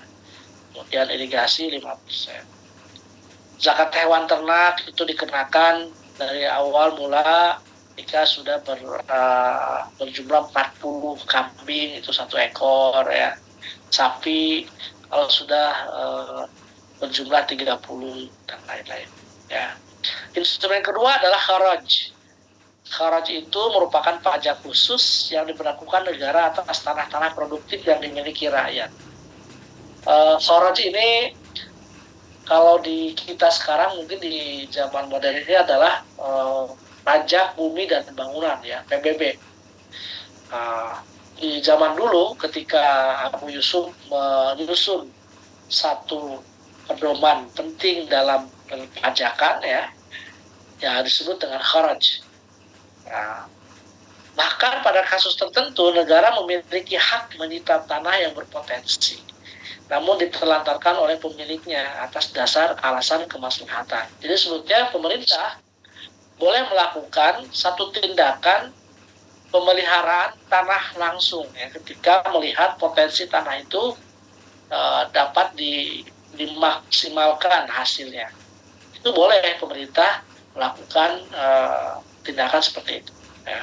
Kemudian irigasi 5%. Zakat hewan ternak itu dikenakan dari awal mula jika sudah berjumlah 40 kambing itu 1 ekor ya. Sapi kalau sudah berjumlah 30 dan lain-lain ya. Instrumen kedua adalah kharaj. Kharaj itu merupakan pajak khusus yang diberlakukan negara atas tanah-tanah produktif yang dimiliki rakyat. Kharaj ini kalau di kita sekarang mungkin di zaman modern ini adalah pajak bumi dan bangunan ya, PBB. Di zaman dulu ketika Abu Yusuf menyusun satu pedoman penting dalam perpajakan ya disebut dengan kharaj. Ya. Bahkan pada kasus tertentu negara memiliki hak menyita tanah yang berpotensi, namun ditelantarkan oleh pemiliknya atas dasar alasan kemaslahatan. Jadi sebetulnya pemerintah boleh melakukan satu tindakan pemeliharaan tanah langsung ya, ketika melihat potensi tanah itu dapat dimaksimalkan hasilnya. Itu boleh pemerintah melakukan tindakan seperti itu. Ya.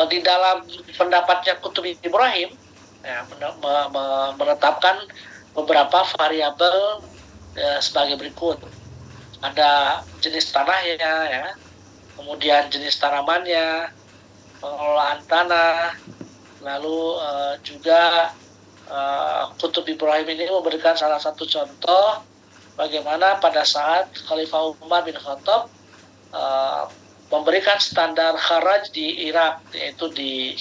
Di dalam pendapatnya Qutubi Ibrahim ya, menetapkan beberapa variabel sebagai berikut. ada jenis tanahnya ya, kemudian jenis tanamannya, pengelolaan tanah, lalu juga Kutub Ibrahim ini memberikan salah satu contoh bagaimana pada saat Khalifah Umar bin Khattab memberikan standar kharaj di Irak, yaitu di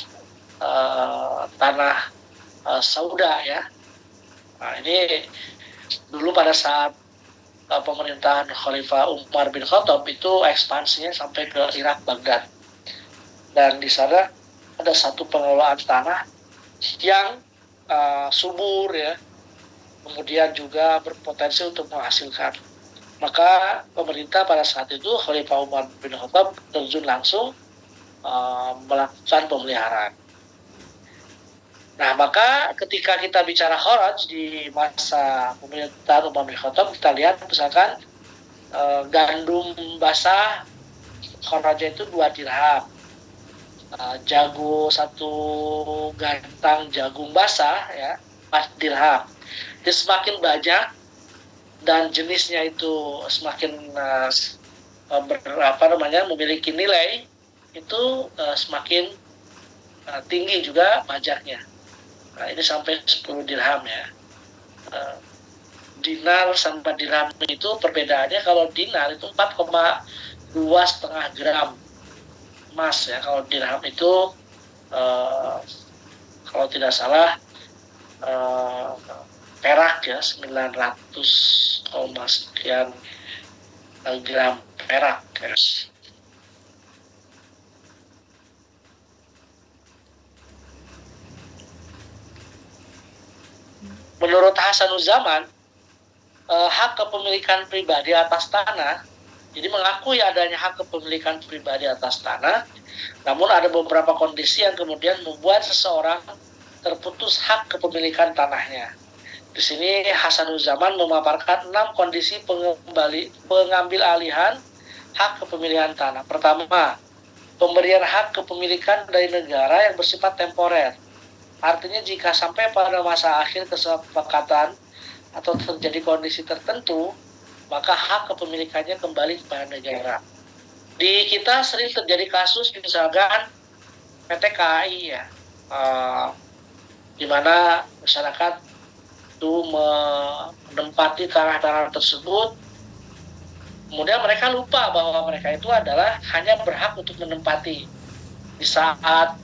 tanah Sauda ya. Nah, ini dulu pada saat pemerintahan Khalifah Umar bin Khattab itu ekspansinya sampai ke Irak, Baghdad. Dan di sana ada satu pengelolaan tanah yang subur ya, kemudian juga berpotensi untuk menghasilkan. Maka pemerintah pada saat itu Khalifah Umar bin Khattab terjun langsung melakukan pemeliharaan. Nah, maka ketika kita bicara kharaj di masa pemerintahan Umar bin Khattab, kita lihat misalkan gandum basah kharajnya itu 2 dirham, jago 1 gantang jagung basah ya 4 dirham. Jadi semakin banyak dan jenisnya itu semakin memiliki nilai, itu semakin tinggi juga pajaknya. Nah, ini sampai 10 dirham ya. Dinar sama dirham itu perbedaannya, kalau dinar itu 4,2,5 gram emas ya. Kalau dirham itu kalau tidak salah perak ya, 900, sekian gram perak ya. Menurut Hasanuzzaman, hak kepemilikan pribadi atas tanah, jadi mengakui adanya hak kepemilikan pribadi atas tanah, namun ada beberapa kondisi yang kemudian membuat seseorang terputus hak kepemilikan tanahnya. Di sini Hasanuzzaman memaparkan 6 kondisi pengambil alihan hak kepemilikan tanah. Pertama, pemberian hak kepemilikan dari negara yang bersifat temporer. Artinya jika sampai pada masa akhir kesepakatan atau terjadi kondisi tertentu, maka hak kepemilikannya kembali kepada negara. Di kita sering terjadi kasus misalkan PT KAI ya, di mana masyarakat itu menempati tanah-tanah tersebut, kemudian mereka lupa bahwa mereka itu adalah hanya berhak untuk menempati. Di saat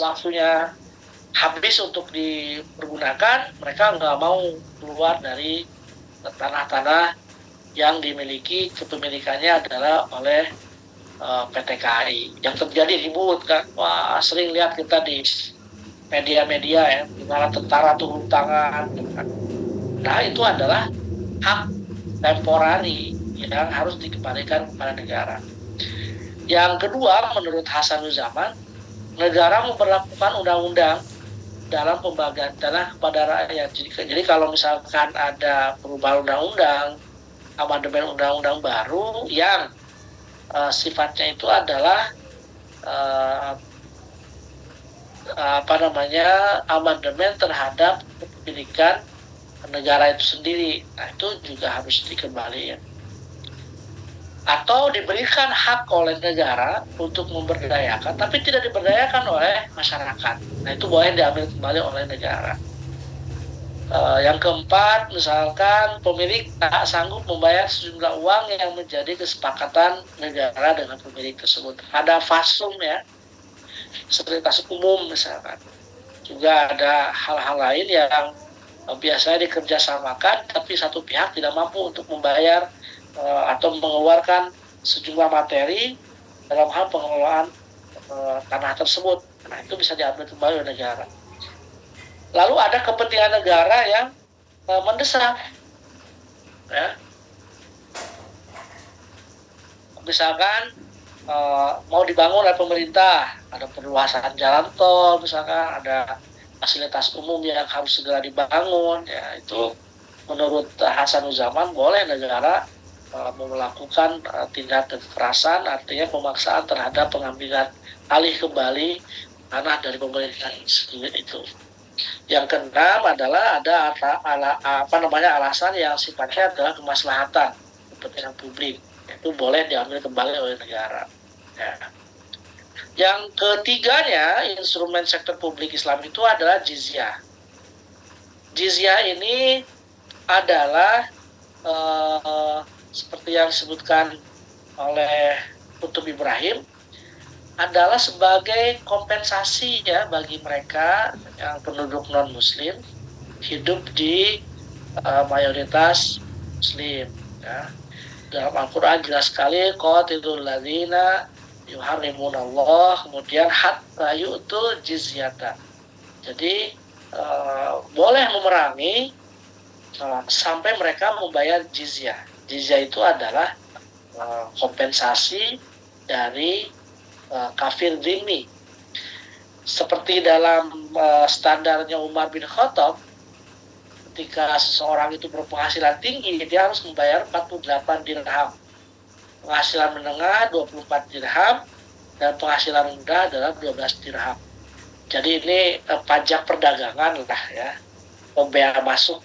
waktunya habis untuk dipergunakan, mereka nggak mau keluar dari tanah-tanah yang dimiliki kepemilikannya adalah oleh PT KAI. Yang terjadi ribut kan, wah sering lihat kita di media-media ya, di mana tentara turun tangan. Nah, itu adalah hak temporari yang harus dikembalikan kepada negara. Yang kedua, menurut Hasanuzzaman, negara memperlakukan undang-undang dalam pembagian tanah kepada rakyat. Jadi kalau misalkan ada perubahan undang-undang, amandemen undang-undang baru yang sifatnya itu adalah amandemen terhadap kepemilikan negara itu sendiri, nah itu juga harus dikembalikan. Atau diberikan hak oleh negara untuk memberdayakan, tapi tidak diberdayakan oleh masyarakat. Nah itu boleh diambil kembali oleh negara. Yang keempat, misalkan pemilik tak sanggup membayar sejumlah uang yang menjadi kesepakatan negara dengan pemilik tersebut. Ada fasum ya, sekuritas umum misalkan. Juga ada hal-hal lain yang biasanya dikerjasamakan, tapi satu pihak tidak mampu untuk membayar atau mengeluarkan sejumlah materi dalam hal pengelolaan tanah tersebut. Nah, itu bisa diambil kembali oleh negara. Lalu ada kepentingan negara yang mendesak, ya. Misalkan mau dibangun oleh pemerintah, ada perluasan jalan tol, misalkan ada fasilitas umum yang harus segera dibangun, ya itu menurut Hasanuzzaman boleh negara melakukan tindak kekerasan, artinya pemaksaan terhadap pengambilan alih kembali tanah dari pemerintah itu. Yang keenam adalah ada alasan yang sifatnya adalah kemaslahatan kepentingan publik, itu boleh diambil kembali oleh negara. Ya. Yang ketiganya, instrumen sektor publik Islam itu adalah jizyah. Jizyah ini adalah seperti yang disebutkan oleh Kutub Ibrahim, adalah sebagai kompensasi ya bagi mereka yang penduduk non muslim hidup di mayoritas muslim ya. Dalam Al-Quran jelas sekali qatilul ladzina yuharrimunallah, kemudian hatta yu'tul jizyata. Jadi boleh memerangi sampai mereka membayar jizyah. Jizyah itu adalah kompensasi dari kafir dhimmi. Seperti dalam standarnya Umar bin Khattab, ketika seseorang itu berpenghasilan tinggi, dia harus membayar 48 dirham. Penghasilan menengah 24 dirham, dan penghasilan rendah adalah 12 dirham. Jadi ini pajak perdagangan lah ya, bea masuk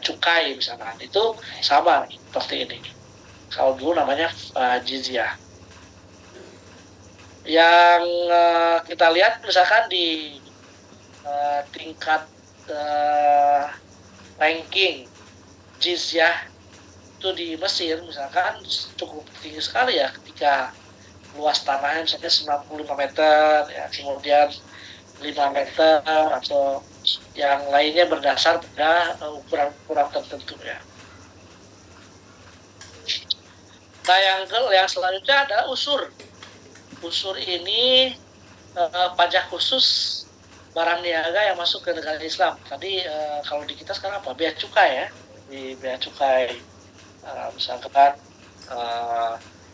cukai misalkan, itu sama seperti ini. Kalau dulu namanya jizyah. Yang kita lihat misalkan di tingkat ranking jizyah itu di Mesir misalkan cukup tinggi sekali ya, ketika luas tanahnya misalnya 95 meter ya, kemudian 5 meter atau yang lainnya berdasar pada ukuran-ukuran tertentu ya. Nah yang selanjutnya adalah usur. Usur ini pajak khusus barang niaga yang masuk ke negara Islam. Tadi kalau di kita sekarang apa? Bea cukai ya. Di bea cukai misalkan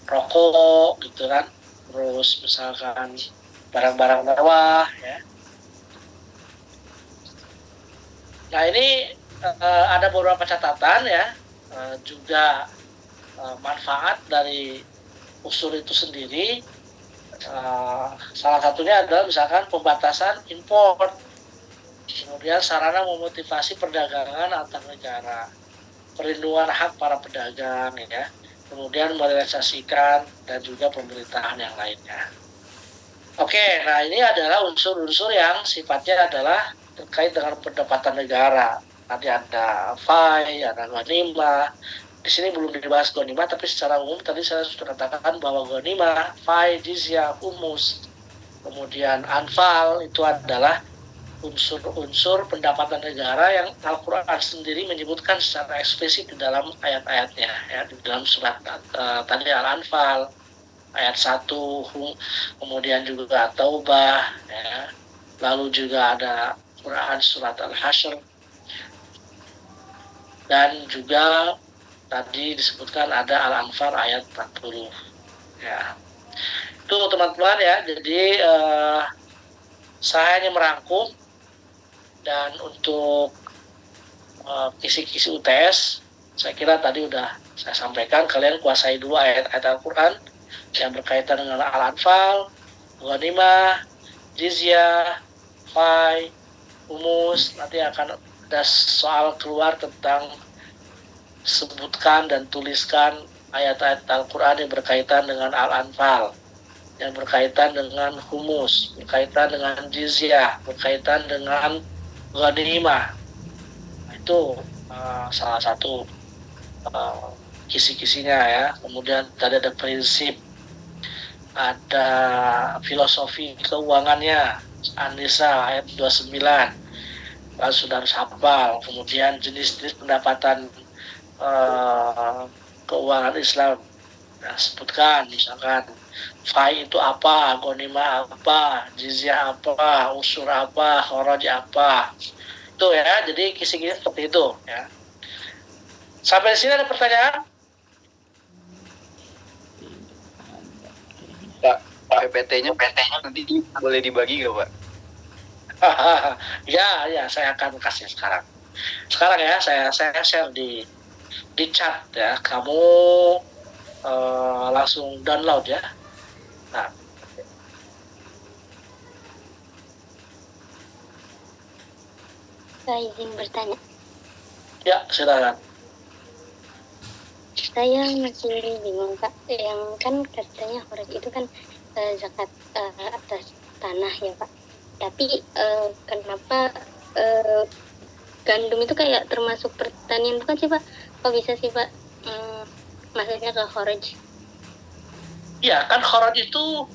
rokok gitu kan. Terus misalkan barang-barang mewah ya. Nah ini ada beberapa catatan ya, juga manfaat dari usur itu sendiri. Salah satunya adalah misalkan pembatasan impor, kemudian sarana memotivasi perdagangan antar negara, perlindungan hak para pedagang ya, kemudian merealisasikan dan juga pemerintahan yang lainnya. Oke, nah ini adalah unsur-unsur yang sifatnya adalah terkait dengan pendapatan negara. Nanti ada fai, ada ghanimah. Di sini belum dibahas ghanimah, tapi secara umum tadi saya sudah katakan bahwa ghanimah, fai, jizyah, humus, kemudian anfal itu adalah unsur-unsur pendapatan negara yang Al-Quran sendiri menyebutkan secara eksplisit di dalam ayat-ayatnya ya, di dalam surat tadi Al-Anfal ayat 1, kemudian juga Taubah ya. Lalu juga ada Quran surat Al-Hasyr, dan juga tadi disebutkan ada Al-Anfal ayat 40 ya. Itu teman-teman ya, jadi saya hanya merangkum, dan untuk kisi-kisi UTS saya kira tadi udah saya sampaikan. Kalian kuasai dulu ayat-ayat Al-Quran yang berkaitan dengan Al-Anfal, ghanimah, jizyah, fai, humus. Nanti akan ada soal keluar tentang sebutkan dan tuliskan ayat-ayat Al-Quran yang berkaitan dengan Al-Anfal, yang berkaitan dengan humus, berkaitan dengan jizyah, berkaitan dengan ghanimah. Itu salah satu kisi-kisinya ya. Kemudian tadi ada prinsip, ada filosofi keuangannya, An-Nisa ayat 29, lalu sudah harus hafal. Kemudian jenis-jenis pendapatan keuangan Islam, nah, sebutkan misalkan fai itu apa, ghanimah apa, jizyah apa, usur apa, kharaj apa, itu ya. Jadi kisi-kisi seperti itu ya. Sampai di sini ada pertanyaan? Pak, PPT-nya nanti boleh dibagi nggak Pak? Ya, saya akan kasih sekarang ya. Saya share di chat ya, kamu langsung download ya. Nah, Saya izin bertanya. Ya, silakan. Saya masih bingung Pak. Yang kan katanya kharaj itu kan zakat atas tanah ya Pak. Tapi kenapa gandum itu kayak termasuk pertanian bukan sih Pak? Kok bisa sih Pak? Maksudnya ke kharaj? Ya, kan kharaj itu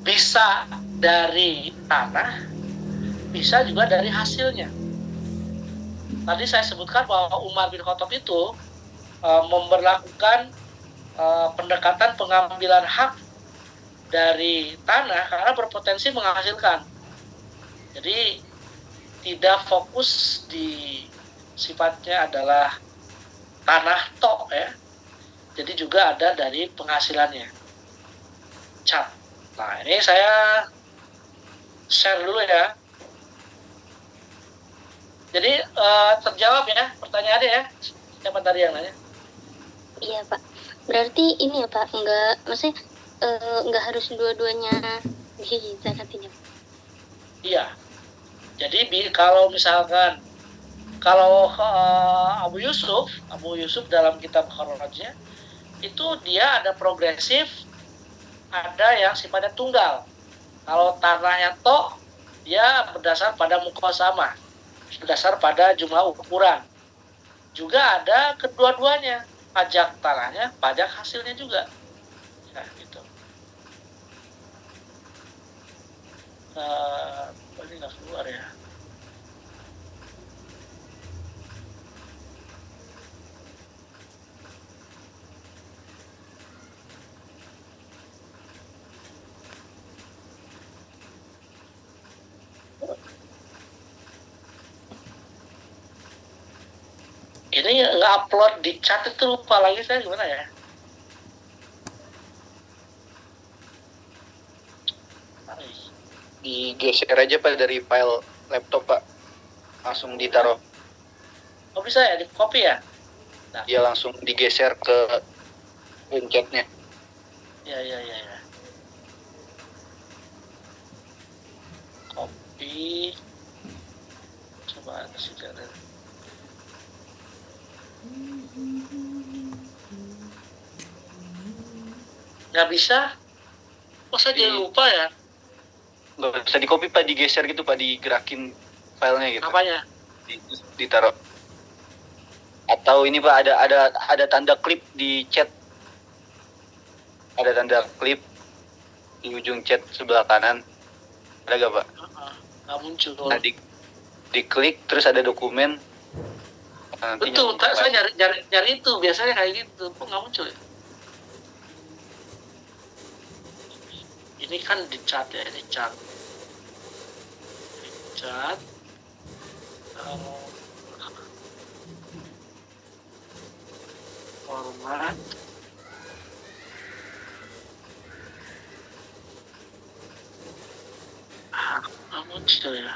bisa dari tanah, bisa juga dari hasilnya. Tadi saya sebutkan bahwa Umar bin Khattab itu memberlakukan pendekatan pengambilan hak dari tanah karena berpotensi menghasilkan. Jadi tidak fokus di sifatnya adalah tanah tok ya. Jadi juga ada dari penghasilannya. Cat. Nah, ini saya share dulu ya. Jadi terjawab ya pertanyaannya ya. Siapa tadi yang nanya? Iya Pak. Berarti ini ya Pak, maksudnya nggak harus dua-duanya dizakatin ya? Iya. Jadi kalau misalkan Abu Yusuf dalam kitab Kharajnya itu dia ada progresif, ada yang sifatnya tunggal. Kalau tanahnya tok, dia berdasar pada muqasamah, berdasar pada jumlah ukuran. Juga ada kedua-duanya, pajak tanahnya, pajak hasilnya juga. Nah, gitu. Ini nggak keluar ya. Ini nge-upload di chat itu lupa lagi saya gimana ya? Digeser aja Pak dari file laptop Pak, langsung ditaruh. Oh bisa ya, di copy ya? Nah. Ya langsung digeser ke chatnya. Ya. Copy. Coba kasih jalan. Nggak bisa? Kok saya jadi lupa ya? Nggak bisa di copy Pak, digeser gitu Pak, digerakin filenya gitu. Apanya? Ditaruh. Atau ini Pak, ada tanda klip di chat. Ada tanda klip di ujung chat sebelah kanan. Ada gak Pak? Nggak muncul. Nah, diklik terus ada dokumen. Betul, saya nyari itu biasanya kayak gitu. Kok nggak muncul ya? Ini kan di chat ya, di chat. Format. Nggak muncul ya.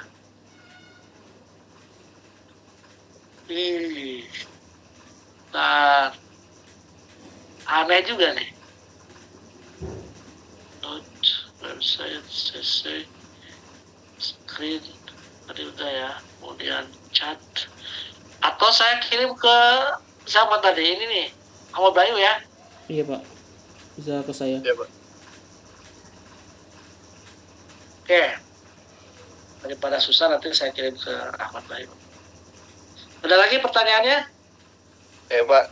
Nah, aneh juga nih. Website, CC, screen, tadi udah ya. Kemudian chat. Atau saya kirim ke siapa tadi? Ini nih, Ahmad Bayu ya? Iya Pak, bisa ke saya. Iya Pak. Oke. Daripada susah nanti saya kirim ke Ahmad Bayu. Ada lagi pertanyaannya? Pak.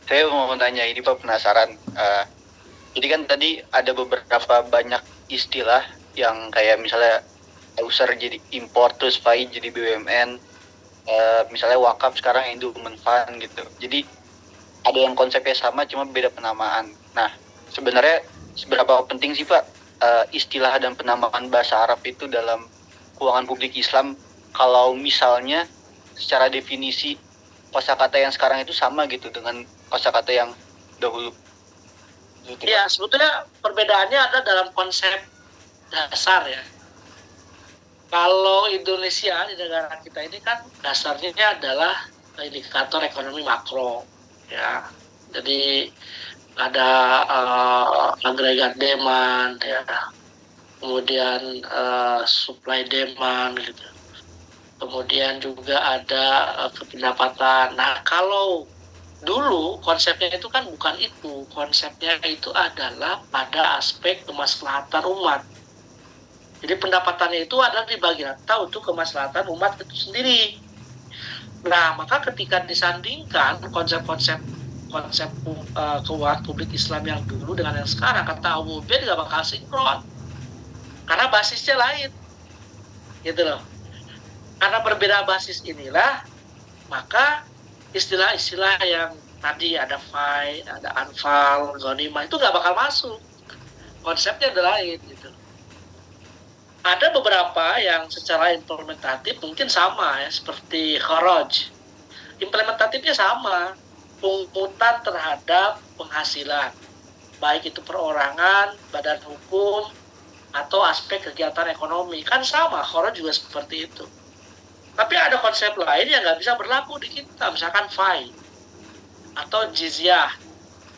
Saya mau tanya ini Pak, penasaran. Jadi kan tadi ada beberapa banyak istilah yang kayak misalnya user jadi import, terus FAI jadi BUMN, misalnya wakaf sekarang endowment fund gitu. Jadi ada yang konsepnya sama cuma beda penamaan. Nah, sebenarnya seberapa penting sih Pak istilah dan penamaan bahasa Arab itu dalam keuangan publik Islam, kalau misalnya secara definisi kosakata yang sekarang itu sama gitu dengan kosakata yang dahulu? Ya, sebetulnya perbedaannya ada dalam konsep dasar ya. Kalau Indonesia di negara kita ini kan dasarnya adalah indikator ekonomi makro ya. Jadi ada agregat demand ya, kemudian supply demand gitu. kemudian juga ada kependapatan. Nah, kalau dulu konsepnya itu kan bukan itu, konsepnya itu adalah pada aspek kemaslahatan umat. Jadi pendapatannya itu adalah dibagi rata untuk kemaslahatan umat itu sendiri. Nah, maka ketika disandingkan konsep-konsep keuangan publik Islam yang dulu dengan yang sekarang, kata Abu Ubaid nggak bakal sinkron, karena basisnya lain, gitu loh. Karena berbeda basis inilah, maka istilah-istilah yang tadi ada fai, ada anfal, ghanimah itu nggak bakal masuk. Konsepnya ada lain, gitu. Ada beberapa yang secara implementatif mungkin sama ya, seperti kharaj. Implementatifnya sama, pungutan terhadap penghasilan, baik itu perorangan, badan hukum, atau aspek kegiatan ekonomi. Kan sama, kharaj juga seperti itu. Tapi ada konsep lain yang nggak bisa berlaku di kita, misalkan fai atau jizyah.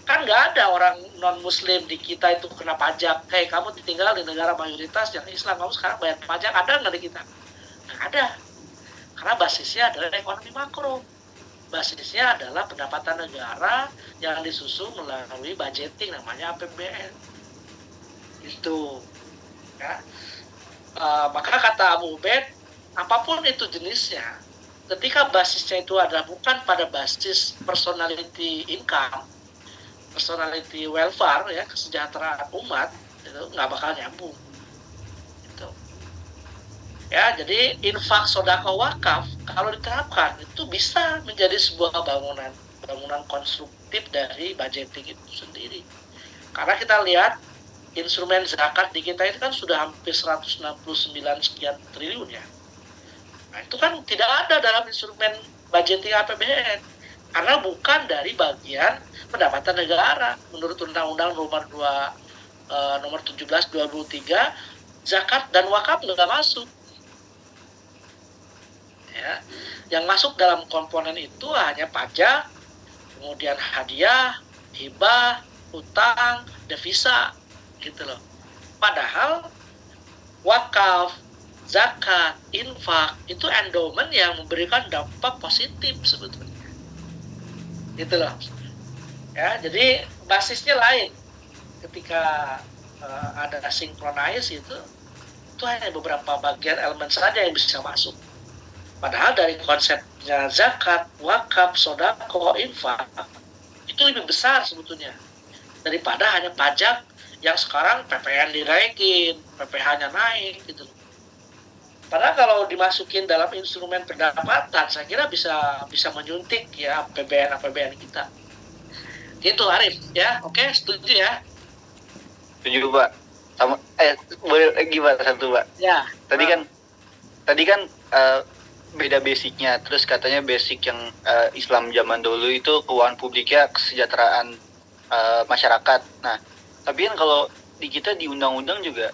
Kan nggak ada orang non-muslim di kita itu kena pajak. Kayak kamu tinggal di negara mayoritas yang Islam, kamu sekarang bayar pajak, ada nggak di kita? Nggak ada. Karena basisnya adalah ekonomi makro. Basisnya adalah pendapatan negara yang disusun melalui budgeting, namanya APBN. Itu. Ya. Maka kata Abu Ubaid, apapun itu jenisnya, ketika basisnya itu adalah bukan pada basis personality income, personality welfare, ya, kesejahteraan umat, itu nggak bakal nyambung. Gitu. Ya, jadi infak, sedekah, wakaf kalau diterapkan itu bisa menjadi sebuah bangunan konstruktif dari budgeting itu sendiri. Karena kita lihat instrumen zakat di kita itu kan sudah hampir 169 sekian triliun ya. Nah, itu kan tidak ada dalam instrumen budgeting APBN karena bukan dari bagian pendapatan negara. Menurut Undang-Undang nomor 17/2003, zakat dan wakaf nggak masuk. Ya, yang masuk dalam komponen itu hanya pajak, kemudian hadiah, hibah, utang, devisa, gitu loh. Padahal wakaf, zakat, infak itu endowment yang memberikan dampak positif sebetulnya. Gitu loh. Ya, jadi basisnya lain. Ketika ada synchronize itu hanya beberapa bagian elemen saja yang bisa masuk. Padahal dari konsepnya zakat, wakaf, sedekah, infak itu lebih besar sebetulnya daripada hanya pajak yang sekarang PPN dinaikin, PPh-nya naik gitu. Padahal kalau dimasukin dalam instrumen pendapatan, saya kira bisa menyuntik ya APBN kita. Gitu Arif, ya, oke, setuju ya? Setuju Pak. Sama, boleh gimana satu Pak? Ya. Tadi kan beda basicnya, terus katanya basic yang Islam zaman dulu itu keuangan publiknya kesejahteraan masyarakat. Nah, tapi kan kalau di kita di undang-undang juga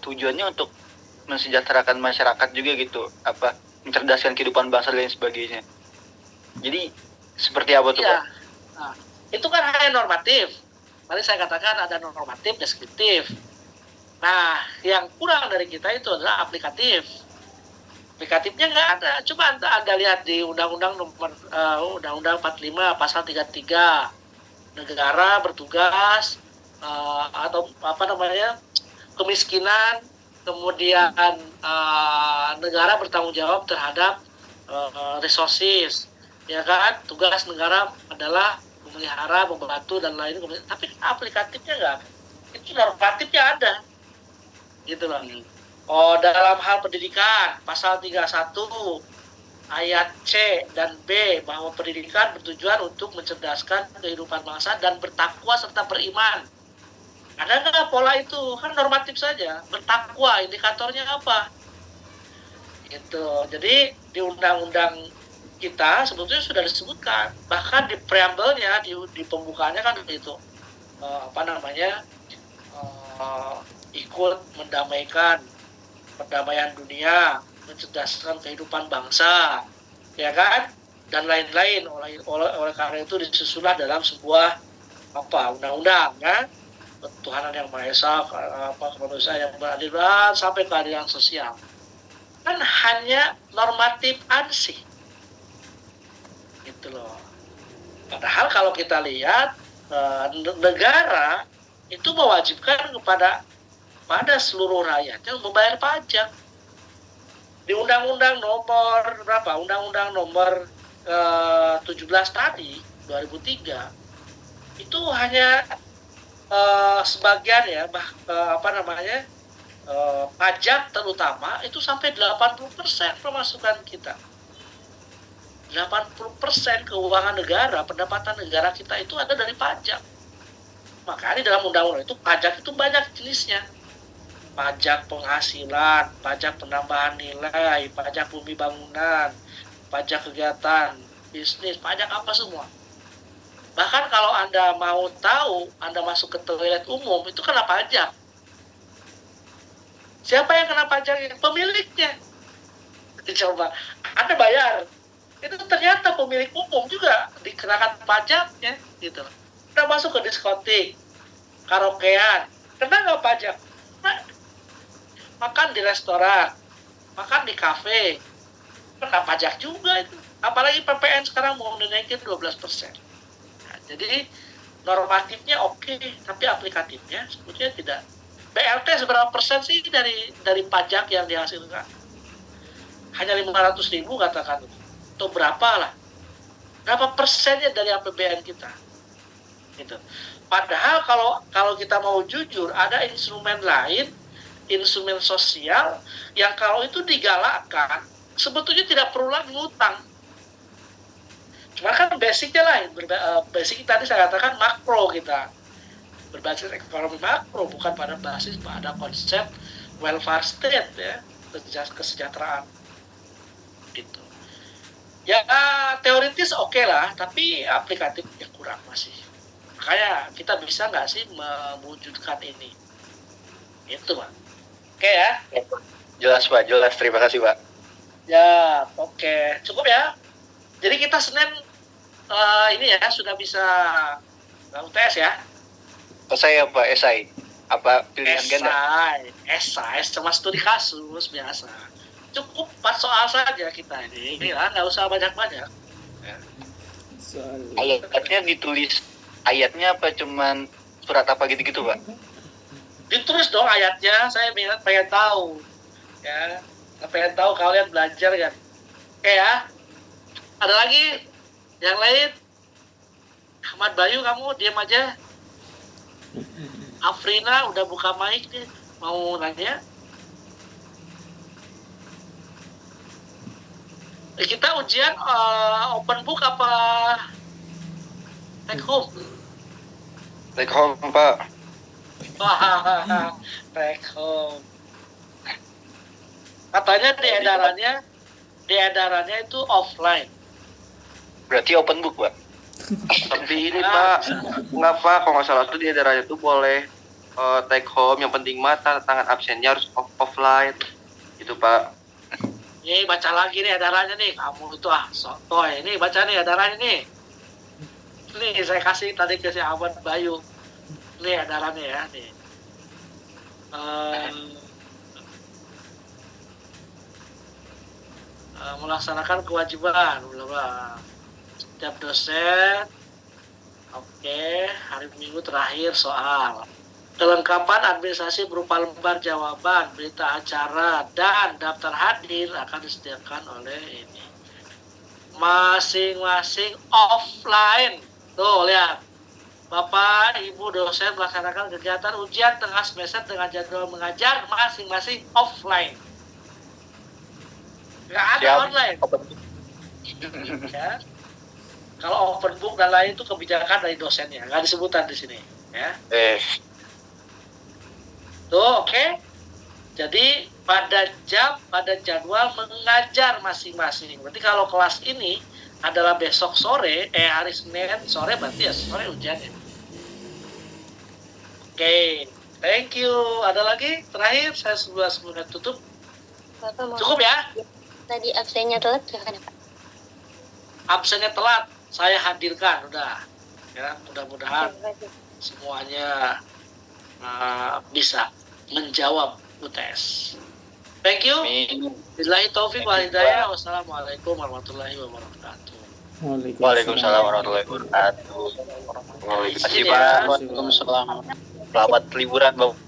tujuannya untuk mensejahterakan masyarakat juga gitu, mencerdaskan kehidupan bangsa dan lain sebagainya. Jadi seperti apa tuh Pak? Nah, itu kan hanya normatif. Mari saya katakan ada normatif, deskriptif. Nah, yang kurang dari kita itu adalah aplikatif. Aplikatifnya nggak ada. Coba Anda lihat di Undang-Undang Undang-Undang 45 pasal 33, negara bertugas atau kemiskinan, kemudian negara bertanggung jawab terhadap resources, ya kan? Tugas negara adalah memelihara, membantu dan lain. Tapi aplikatifnya nggak. Itu normatifnya ada, gitu loh. Oh, dalam hal pendidikan, pasal 31 ayat C dan B, bahwa pendidikan bertujuan untuk mencerdaskan kehidupan bangsa dan bertakwa serta beriman. Ada nggak pola itu? Kan normatif saja. Bertakwa, indikatornya apa? Gitu. Jadi di undang-undang kita sebetulnya sudah disebutkan. Bahkan di preambelnya, di pembukaannya kan itu ikut mendamaikan perdamaian dunia, mencerdaskan kehidupan bangsa, ya kan? Dan lain-lain. Oleh karena itu disusunlah dalam sebuah undang-undang, kan? Ketuhanan yang Maha Esa, kemanusiaan yang beradil, sampai keadilan sosial. kan hanya normatif ansih. Gitu loh. Padahal kalau kita lihat negara itu mewajibkan pada seluruh rakyatnya membayar pajak. Di Undang-Undang nomor berapa? Undang-Undang nomor 17 tadi 2003 itu hanya sebagian ya pajak terutama itu sampai 80% pemasukan kita. 80% keuangan negara, pendapatan negara kita itu ada dari pajak. Makanya dalam undang-undang itu pajak itu banyak jenisnya. Pajak penghasilan, pajak penambahan nilai, pajak bumi bangunan, pajak kegiatan bisnis, pajak apa semua. Bahkan kalau Anda mau tahu, Anda masuk ke toilet umum, itu kena pajak. Siapa yang kena pajak? Pemiliknya. Coba, Anda bayar. Itu ternyata pemilik umum juga dikenakan pajaknya. Gitu. Anda masuk ke diskotik, karaokean, kena nggak pajak? Nah, makan di restoran, makan di kafe, kena pajak juga itu. Apalagi PPN sekarang mau dinaikin 12%. Nah, jadi normatifnya oke, tapi aplikatifnya sebetulnya tidak. BLT seberapa persen sih dari pajak yang dihasilkan? Hanya 500.000 katakan, atau berapa lah? Berapa persennya dari APBN kita? Gitu. Padahal kalau kita mau jujur, ada instrumen lain, instrumen sosial yang kalau itu digalakkan sebetulnya tidak perlu lagi ngutang. Cuma kan basicnya lain, basic tadi saya katakan makro kita, berbasis ekonomi makro, bukan pada konsep welfare state ya, kesejahteraan gitu. Ya teoritis oke lah, tapi aplikatifnya kurang masih. Makanya kita bisa nggak sih mewujudkan ini? Itu Pak. Oke ya? Jelas Pak, jelas. Terima kasih Pak. Ya, oke. Cukup ya? Jadi kita Senin ini ya sudah bisa UTS ya? Saya Pak, esai. Apa pilihan ganda? Esai, cuma studi kasus biasa. Cukup 4 soal saja kita ini lah, nggak usah banyak-banyak. Ya. Ayatnya ditulis, ayatnya apa cuman surat apa gitu-gitu Pak? Ditulis dong ayatnya, saya pengen tahu. Ya, pengen tahu kalian belajar kan. Oke ya. Ada lagi? Yang lain? Ahmad Bayu, kamu diam aja. Afrina udah buka mic nih, mau nanya. Kita ujian open book apa take home? Take home Pak. Wah, take home. Katanya di edarannya itu offline. Berarti open book Pak? Tapi ini Pak, nggak Pak, kalau nggak salah tuh di edarannya tuh boleh take home, yang penting mah tangan absennya harus offline, gitu Pak. Nih baca lagi nih edarannya nih, kamu itu sotoy. Ini baca nih edarannya nih. Nih saya kasih tadi ke si Ahmad Bayu. Nih edarannya ya nih. Melaksanakan kewajiban, setiap dosen. Oke, hari Minggu terakhir soal. Kelengkapan administrasi berupa lembar jawaban, berita acara, dan daftar hadir akan disediakan oleh ini. Masing-masing offline. Tuh, lihat. Bapak, Ibu dosen melaksanakan kegiatan ujian tengah semester dengan jadwal mengajar masing-masing offline. Nggak ada online. Ya. Kalau open book dan lain itu kebijakan dari dosennya, nggak disebutkan di sini. Ya. Tuh, oke. Jadi pada jadwal mengajar masing-masing. Berarti kalau kelas ini adalah besok sore, hari Senin sore, berarti ya sore ujiannya. Oke, thank you. Ada lagi? Terakhir, saya sebelum tutup. Bapak mau Cukup ya? tadi absennya telat gak ada Pak? Absennya telat, saya hadirkan, udah. Ya, mudah-mudahan semuanya bisa menjawab UTS. Thank you. Amin. Billahi taufik wal hidayah. Wassalamualaikum warahmatullahi wabarakatuh. Waalaikumsalam warahmatullahi wabarakatuh. Terima kasih Izin ya. Pak. Waalaikumsalam. Selamat liburan Bapak.